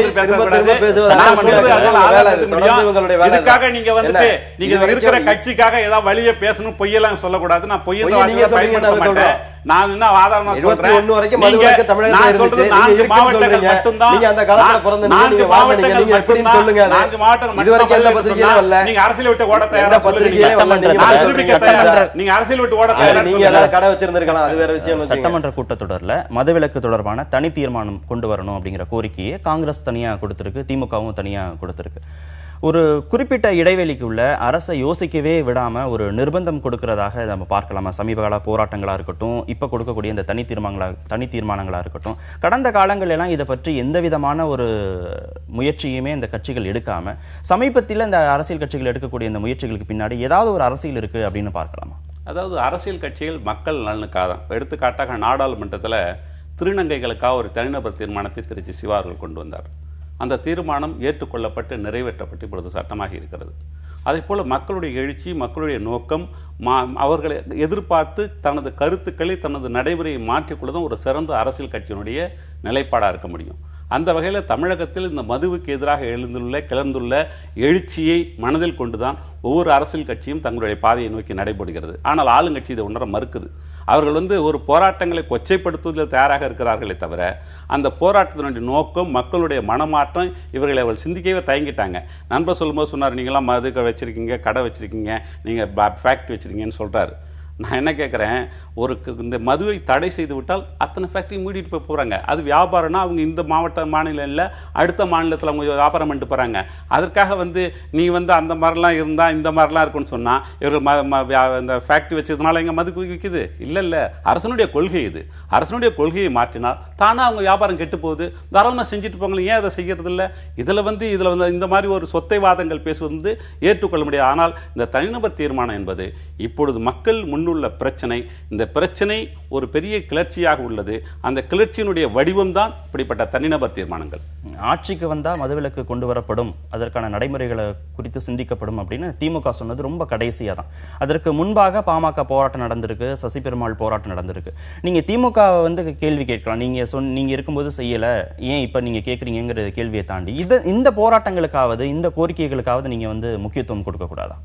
இதுக்காக நீங்க வந்துட்டு நீங்க இருக்கிற கட்சிக்காக ஏதாவது வழியை பேசணும், பொய்யெல்லாம் சொல்லக்கூடாது. நான் பொய்யை பயன்படுத்த மாட்டேன். நான் என்ன ஆதாரமா சொல்றேன், 21 வரைக்கும் மதுவிலக்கு தமிழகத்துல இருந்துச்சு. நீங்க மாவட்டங்கள் மட்டும்தான். நீங்க அந்த காலத்துல பிறந்தீங்க, நீங்க வாழ்ந்தீங்க. நீங்க எப்படின்னு சொல்லுங்க. 4 மாவட்டம் இது வரைக்கும் எந்த பத்திரிகையில வரல. நீங்க அரசியல் விட்டு ஓட தயாரா பத்திரிகையில வரல. நீங்க அரசியல் விட்டு ஓட தயாரா. நீங்க ஏதாவது கடை வச்சிருந்திருக்கலாம், அது வேற விஷயம். சட்டமன்ற கூட்டத்தொடர்ல மதுவிலக்கு தொடர்பான தனி தீர்மானம் கொண்டு வரணும் அப்படிங்கிற கோரிக்கையை காங்கிரஸ் தனியா கொடுத்திருக்கு, திமுகவும் தனியா கொடுத்திருக்கு. ஒரு குறிப்பிட்ட இடைவெளிக்குள்ள அரசை யோசிக்கவே விடாம ஒரு நிர்பந்தம் கொடுக்கறதாக நம்ம பார்க்கலாமா? சமீபகால போராட்டங்களா இருக்கட்டும், இப்ப கொடுக்கக்கூடிய இந்த தனி தீர்மானங்களா இருக்கட்டும், கடந்த காலங்கள் எல்லாம் இதை பற்றி எந்த விதமான ஒரு முயற்சியுமே இந்த கட்சிகள் எடுக்காம சமீபத்தில் இந்த அரசியல் கட்சிகள் எடுக்கக்கூடிய இந்த முயற்சிகளுக்கு பின்னாடி ஏதாவது ஒரு அரசியல் இருக்கு அப்படின்னு பார்க்கலாமா? அதாவது அரசியல் கட்சிகள் மக்கள் நலனுக்காக தான். எடுத்துக்காட்டாக நாடாளுமன்றத்தில் திருநங்கைகளுக்காக ஒரு தனிநபர் தீர்மானத்தை திருச்சி சிவா அவர்கள் கொண்டு வந்தார். அந்த தீர்மானம் ஏற்றுக்கொள்ளப்பட்டு நிறைவேற்றப்பட்டு இப்பொழுது சட்டமாக இருக்கிறது. அதே போல் மக்களுடைய எழுச்சி, மக்களுடைய நோக்கம், அவர்களை எதிர்பார்த்து தனது கருத்துக்களை, தனது நடைமுறையை மாற்றிக்கொள்வதும் ஒரு சிறந்த அரசியல் கட்சியினுடைய நிலைப்பாடாக இருக்க முடியும். அந்த வகையில் தமிழகத்தில் இந்த மதுவுக்கு எதிராக கிளர்ந்துள்ள எழுச்சியை மனதில் கொண்டுதான் ஒவ்வொரு அரசியல் கட்சியும் தங்களுடைய பாதையை நோக்கி நடைபெறுகிறது. ஆனால் ஆளுங்கட்சி இதை உணர மறுக்குது. அவர்கள் ஒரு போராட்டங்களை கொச்சைப்படுத்துவதில் தயாராக இருக்கிறார்களே தவிர அந்த போராட்டத்தினுடைய நோக்கம், மக்களுடைய மனமாற்றம், இவர்களை அவர்கள் சிந்திக்கவே தயங்கிட்டாங்க. நண்பர் சொல்லும்போது சொன்னார், நீங்களாம் மது வச்சிருக்கீங்க, கடை வச்சிருக்கீங்க, நீங்கள் ஃபேக்ட்ரி வச்சிருக்கீங்கன்னு சொல்கிறாரு. நான் என்ன கேட்குறேன், இந்த மதுவை தடை செய்து விட்டால் அத்தனை ஃபேக்ட்ரி மூடிட்டு போய் போகிறாங்க. அது வியாபாரம்னா அவங்க இந்த மாநிலம் இல்லை, அடுத்த மாநிலத்தில் அவங்க வியாபாரம் பண்ணிட்டு போகிறாங்க. அதற்காக நீ அந்த மாதிரிலாம் இருந்தால் இந்த மாதிரிலாம் இருக்குன்னு சொன்னால் இவர்கள் இந்த ஃபேக்ட்ரி வச்சதுனால எங்கள் மது விற்கிது? இல்லை, அரசனுடைய கொள்கை இது. அரசனுடைய கொள்கையை மாற்றினால் தானே அவங்க வியாபாரம் கெட்டு போகுது. தாராளமாக செஞ்சுட்டு போங்களேன், ஏன் அதை செய்கிறது இல்லை? இதில் இந்த மாதிரி ஒரு சொத்தைவாதங்கள் பேசுவது ஏற்றுக்கொள்ள முடியாது. ஆனால் இந்த தனிநபர் தீர்மானம் என்பது இப்பொழுது மக்கள் முன்னுள்ள பிரச்சனை. இந்த பிரச்சனை ஒரு பெரிய கிளர்ச்சியாக உள்ளது. அந்த கிளர்ச்சியினுடைய வடிவம் தான் இப்படிப்பட்ட தனிநபர் தீர்மானங்கள். ஆட்சிக்கு வந்தா மதுவிலக்கு கொண்டு வரப்படும், அதற்கான நடைமுறைகளை குறித்து சிந்திக்கப்படும் அப்படின்னு திமுக சொன்னது ரொம்ப கடைசியா தான். அதற்கு முன்பாக பாமக போராட்டம் நடந்திருக்கு, சசி பெருமாள் போராட்டம் நடந்திருக்கு. நீங்க திமுக கேள்வி கேட்கலாம், நீங்க இருக்கும்போது செய்யல, ஏன் இப்ப நீங்க கேட்கறீங்கிற கேள்வியை தாண்டி இந்த போராட்டங்களுக்காவது, இந்த கோரிக்கைகளுக்காவது நீங்க முக்கியத்துவம் கொடுக்க கூடாதா?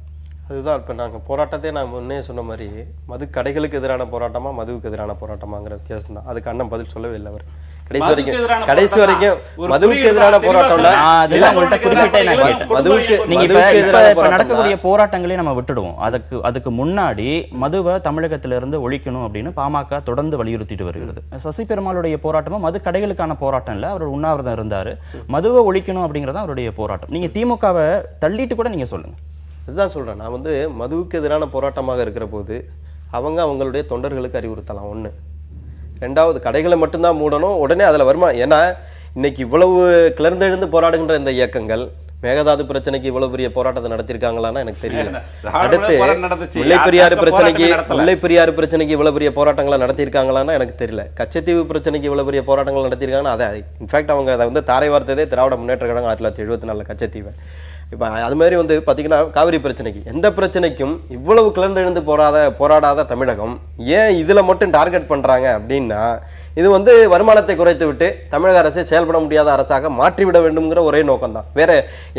அதுதான் இப்போ நாங்கள் போராட்டத்தை நான் முன்னே சொன்ன மாதிரி மது கடைகளுக்கு எதிரான போராட்டமா மதுவுக்கு எதிரான போராட்டமாங்கிற வித்தியாசம் தான். அதுக்கு அண்ணன் பதில் சொல்லவே இல்லை. அவர் கடைசி வரைக்கும் மதுவுக்கு எதிரான போராட்டம் நடக்கக்கூடிய போராட்டங்களே நம்ம விட்டுடுவோம். அதுக்கு முன்னாடி மதுவை தமிழகத்திலிருந்து ஒழிக்கணும் அப்படின்னு பாமக தொடர்ந்து வலியுறுத்திட்டு வருகிறது. சசி பெருமாளுடைய போராட்டமும் மது கடைகளுக்கான போராட்டம் இல்ல, அவர் உண்ணாவிரதம் இருந்தாரு. மதுவை ஒழிக்கணும் அப்படிங்கறத அவருடைய போராட்டம். நீங்க திமுகவை தள்ளிட்டு கூட நீங்க சொல்லுங்க. இதுதான் சொல்றேன். நான் மதுவுக்கு எதிரான போராட்டமாக இருக்கிற போது அவங்களுடைய தொண்டர்களுக்கு அறிவுறுத்தலாம். ஒண்ணு. ரெண்டாவது, கடைகளை மட்டும்தான் மூடணும், உடனே அதுல வருமானம். ஏன்னா இன்னைக்கு இவ்வளவு கிளர்ந்தெழுந்து போராடுகின்ற இந்த இயக்கங்கள் மேகதாது பிரச்சனைக்கு இவ்வளவு பெரிய போராட்டத்தை நடத்திருக்காங்களான்னா எனக்கு தெரியல. அடுத்து முல்லைப்பெரியாறு பிரச்சனைக்கு இவ்வளவு பெரிய போராட்டங்களை நடத்திருக்காங்களான்னா எனக்கு தெரியல. கச்சத்தீவு பிரச்சனைக்கு இவ்வளவு பெரிய போராட்டங்கள் நடத்திருக்காங்கன்னா அதை இன்ஃபேக்ட் அவங்க அதை தாரை வார்த்ததே திராவிட முன்னேற்ற கழகம் 1974 கச்சத்தீவை. இப்போ அது மாதிரி பார்த்தீங்கன்னா காவிரி பிரச்சனைக்கு, எந்த பிரச்சனைக்கும் இவ்வளவு கிளர்ந்தெழுந்து போராடாத தமிழகம் ஏன் இதில் மட்டும் டார்கெட் பண்ணுறாங்க அப்படின்னா, இது வருமானத்தை குறைத்து விட்டு தமிழக அரசை செயல்பட முடியாத அரசாக மாற்றிவிட வேண்டும்ங்கிற ஒரே நோக்கம் தான். வேற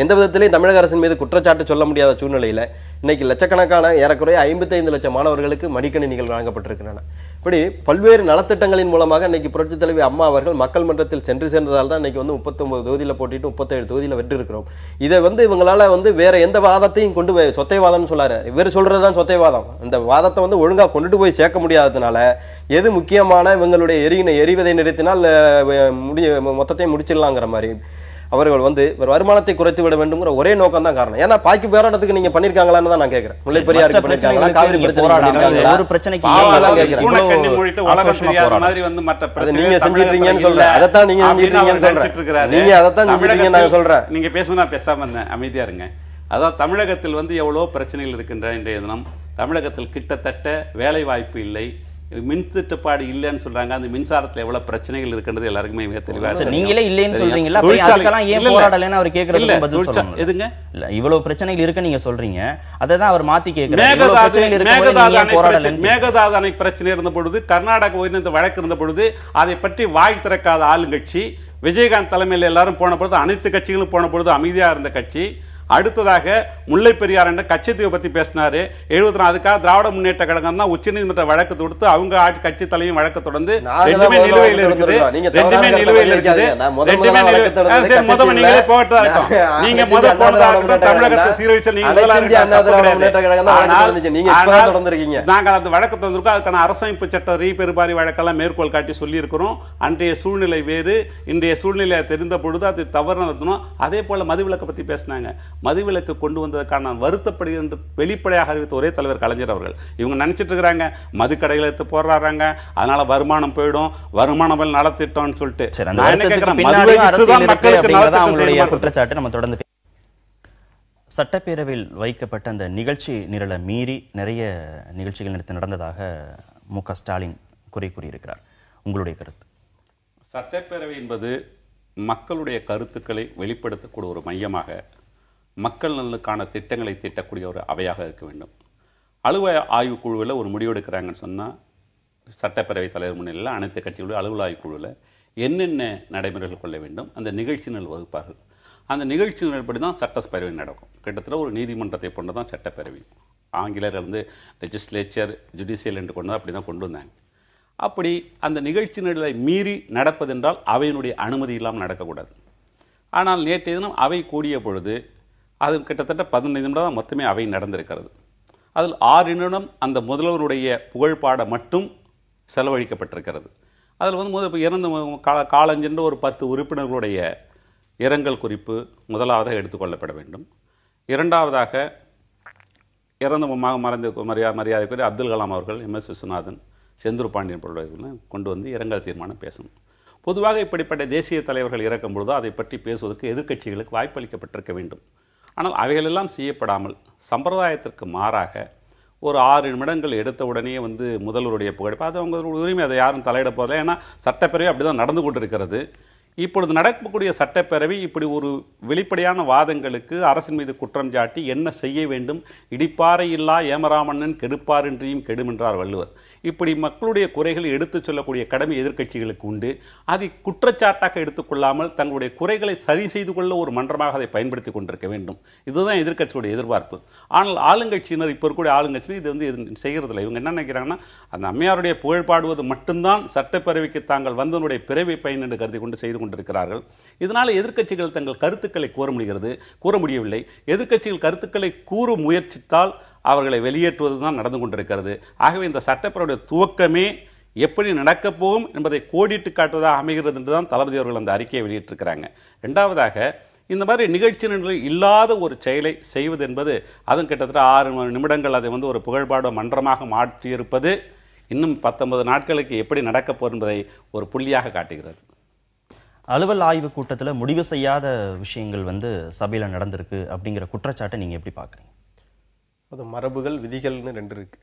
எந்த விதத்திலையும் தமிழக அரசின் மீது குற்றச்சாட்டு சொல்ல முடியாத சூழ்நிலையில் இன்னைக்கு லட்சக்கணக்கான ஏறக்குறைய 55 லட்சம் மாணவர்களுக்கு மடிக்கணினிகள் வழங்கப்பட்டிருக்கின்றன. இப்படி பல்வேறு நலத்திட்டங்களின் மூலமாக இன்னைக்கு புரட்சி தலைவி அம்மா அவர்கள் மக்கள் மன்றத்தில் சென்று சேர்ந்ததால் தான் இன்னைக்கு 39 தொகுதியில் போட்டிட்டு 37 தொகுதியில் வெற்றி இருக்கிறோம். இதை இவங்களால வேற எந்த வாதத்தையும் கொண்டு போய் சொத்தைவாதம்னு சொல்லாரு. இவர் சொல்றதுதான் சொத்தைவாதம். இந்த வாதத்தை ஒழுங்கா கொண்டுட்டு போய் சேர்க்க முடியாததுனால எது முக்கியமான இவங்களுடைய எரிவதை நிறுத்தினால் மொத்தத்தையும் முடிச்சிடலாங்கிற மாதிரி அவர்கள் வருமானத்தை குறைத்து விட வேண்டும்ங்கிற ஒரே நோக்கம் தான் காரணம். ஏன்னா பாக்கி போராட்டத்துக்கு நீங்க பண்ணிருக்காங்களான்னு தான் நான் கேக்குறேன். முல்லைப்பெரியாருக்கு பண்ணிருக்காங்களா, காவிரி பிரச்சனை ஒரு பிரச்சனைக்கு நீங்க செஞ்சிட்டீங்கன்னு சொல்றேன். அதைத்தான் நீங்க செஞ்சிட்டீங்கன்னு சொல்றேன். நீங்க அதைத்தான் செஞ்சிட்டீங்கன்னு நான் சொல்றேன். நீங்க பேசுனா பேசாம இருந்தேன், அமைதியா இருங்க. அதாவது தமிழகத்தில் எவ்வளவு பிரச்சனைகள் இருக்கின்ற இன்றைய தினம் தமிழகத்தில் கிட்டத்தட்ட வேலை வாய்ப்பு இல்லை, மின் தட்டுப்பாடு இல்லைன்னு சொல்றாங்க. அந்த மின்சாரத்துல எவ்வளவு பிரச்சனைகள் இருக்குன்றது எல்லாருக்குமே மிக தெளிவா இருக்கு. நீங்களே இல்லைன்னு சொல்றீங்களா? அதுக்கெல்லாம் ஏன் போராடலன்னு அவர் கேக்குறது பதில் சொல்லுங்க. எதுங்க இல்ல இவ்வளவு பிரச்சனைகள் இருக்கு நீங்க சொல்றீங்க, அததான் அவர் மாத்தி கேக்குறாரு. மேகதாது அணை பிரச்சனை இருந்த பொழுது, கர்நாடக உயர்நீதிமன்ற வழக்கு இருந்த பொழுது அதை பற்றி வாய் திறக்காத ஆளுங்கட்சி, விஜயகாந்த் தலைமையில் எல்லாரும் போன பொழுது, அனைத்து கட்சிகளும் போன பொழுது அமைதியா இருந்த கட்சி. அடுத்ததாக முல்லைப்பெரியார் என்ற கச்சத்தீவை பத்தி பேசினாரு. 74 அதுக்காக திராவிட முன்னேற்ற கழகம் தான் உச்சநீதிமன்ற வழக்கு தொடுத்து அவங்க கட்சி தலையும் வழக்கு தொடர்ந்து ரெண்டுமே நிலுவையில் இருக்குது. தமிழகத்தை சீரழிச்சல் நாங்கள் அந்த வழக்கு தொடர்ந்திருக்கோம். அதுக்கான அரசமைப்பு சட்ட ரீபெருபாரி வழக்கெல்லாம் மேற்கோள் காட்டி சொல்லி இருக்கிறோம். அன்றைய சூழ்நிலை வேறு, இன்றைய சூழ்நிலை தெரிந்த பொழுது அது தவறு நடத்தணும். அதே போல மதுவிலக்கை பத்தி பேசினாங்க. மதுவிலக்கு கொண்டு வந்ததற்கான நான் வருத்தப்படுகின்ற வெளிப்படையாக அறிவித்த ஒரே தலைவர் கலைஞர் அவர்கள். இவங்க நினைச்சிட்டு இருக்கிறாங்க மது கடைகளை எடுத்து போடுறாங்க, அதனால வருமானம் போயிடும், வருமானம் நலத்திட்டம்னு சொல்லிட்டு. நான் என்ன கேட்கிறேன், மதுவை விட்டுதான் மக்களுக்கு நலத்திட்டம் குற்றச்சாட்டு நம்ம தொடர்ந்து. சட்டப்பேரவையில் வைக்கப்பட்ட அந்த நிகழ்ச்சி நிரலை மீறி நிறைய நிகழ்ச்சிகள் நேற்று நடந்ததாக மு.க. ஸ்டாலின் குறை கூறியிருக்கிறார். உங்களுடைய கருத்து? சட்டப்பேரவை என்பது மக்களுடைய கருத்துக்களை வெளிப்படுத்தக்கூடிய ஒரு மையமாக, மக்கள் நலனுக்கான திட்டங்களை தீட்டக்கூடிய ஒரு அவையாக இருக்க வேண்டும். அலுவல் ஆய்வு குழுவில் ஒரு முடிவெடுக்கிறாங்கன்னு சொன்னால், சட்டப்பேரவை தலைவர் முன்னிலையில் அனைத்து கட்சிகளுடைய அலுவல் ஆய்வு குழுவில் என்னென்ன நடைமுறைகள் கொள்ள வேண்டும் அந்த நிகழ்ச்சிகள் வகுப்பார்கள். அந்த நிகழ்ச்சிகள் படி தான் சட்டப்பேரவை நடக்கும். கிட்டத்தட்ட ஒரு நீதிமன்றத்தை போன்று தான் சட்டப்பேரவை. ஆங்கிலர் வந்து லெஜிஸ்லேச்சர் ஜுடிஷியல் என்று கொண்டு அப்படி தான் கொண்டு வந்தாங்க. அப்படி அந்த நிகழ்ச்சிகளை மீறி நடப்பதென்றால் அவையினுடைய அனுமதி இல்லாமல் நடக்கக்கூடாது. ஆனால் நேற்றைய தினம் அவை கூடிய பொழுது அது கிட்டத்தட்ட 15 நிமிடம் தான் மொத்தமே அவை நடந்திருக்கிறது. அதில் 6 நிமிடம் அந்த முதல்வருடைய புகழ்பாட மட்டும் செலவழிக்கப்பட்டிருக்கிறது. அதில் வந்து இறந்து காலஞ்சென்று ஒரு 10 உறுப்பினர்களுடைய இரங்கல் குறிப்பு முதலாவதாக எடுத்துக்கொள்ளப்பட வேண்டும். இரண்டாவதாக இறந்த மரியாதைக்குரிய அப்துல் கலாம் அவர்கள், MS விஸ்வநாதன், செந்தூர் பாண்டியன் போன்றவர்கள் கொண்டு வந்து இரங்கல் தீர்மானம் பேசணும். பொதுவாக இப்படிப்பட்ட தேசிய தலைவர்கள் இறக்கும் பொழுதோ அதை பற்றி பேசுவதற்கு எதிர்க்கட்சிகளுக்கு வாய்ப்பளிக்கப்பட்டிருக்க வேண்டும். ஆனால் அவைகளெல்லாம் செய்யப்படாமல் சம்பிரதாயத்திற்கு மாறாக ஒரு 6 நிமிடங்கள் எடுத்த உடனே வந்து முதல்வருடைய புகழ்ப்பு, அது அவங்களுடைய உரிமை, அதை யாரும் தலையிட போதில்லை. ஏன்னா சட்டப்பேரவை அப்படி தான் நடந்து கொண்டிருக்கிறது. இப்பொழுது நடக்கக்கூடிய சட்டப்பேரவை இப்படி ஒரு வெளிப்படையான வாதங்களுக்கு அரசின் மீது குற்றம் சாட்டி என்ன செய்ய வேண்டும், இடிப்பாறை இல்லா ஏமராமன்னன் கெடுப்பாரின்றியும் கெடும் என்றார் வள்ளுவர். இப்படி மக்களுடைய குறைகளை எடுத்துச் சொல்லக்கூடிய கடமை எதிர்க்கட்சிகளுக்கு உண்டு. அதை குற்றச்சாட்டாக எடுத்துக்கொள்ளாமல் தங்களுடைய குறைகளை சரி செய்து கொள்ள ஒரு மன்றமாக அதை பயன்படுத்தி கொண்டிருக்க வேண்டும். இதுதான் எதிர்க்கட்சியுடைய எதிர்பார்ப்பு. ஆனால் ஆளுங்கட்சியினர், இப்போ இருக்கக்கூடிய ஆளுங்கட்சியினர் இது வந்து செய்கிறதில்லை. இவங்க என்ன நினைக்கிறாங்கன்னா, அந்த அம்மையாருடைய புகழ் பாடுவது மட்டும்தான் சட்டப்பேரவைக்கு தாங்கள் வந்தனுடைய பிறவை பயன் என்று கருதி கொண்டு செய்து கொண்டிருக்கிறார்கள். இதனால் எதிர்க்கட்சிகள் தங்கள் கருத்துக்களை கூற முடியவில்லை. எதிர்க்கட்சிகள் கருத்துக்களை கூற முயற்சித்தால் அவர்களை வெளியேற்றுவதுதான் நடந்து கொண்டிருக்கிறது. ஆகவே இந்த சட்டப்பேரவையுடைய துவக்கமே எப்படி நடக்கப் போகும் என்பதை கோடிட்டு காட்டுவதாக அமைகிறது என்றுதான் தளபதி அவர்கள் அந்த அறிக்கையை வெளியிட்டிருக்கிறாங்க. இரண்டாவதாக, இந்த மாதிரி நிகழ்ச்சி நிலையில் இல்லாத ஒரு செயலை செய்வது என்பது, அதுவும் கிட்டத்தட்ட 6 நிமிடங்கள் அதை வந்து ஒரு புகழ்பாடு மன்றமாக மாற்றியிருப்பது இன்னும் 19 நாட்களுக்கு எப்படி நடக்கப் போகும் என்பதை ஒரு புள்ளியாக காட்டுகிறது. அலுவல் ஆய்வு கூட்டத்தில் முடிவு செய்யாத விஷயங்கள் வந்து சபையில் நடந்திருக்கு அப்படிங்கிற குற்றச்சாட்டை நீங்கள் எப்படி பார்க்குறீங்க? அது மரபுகள் விதிகள்னு 2 இருக்கு.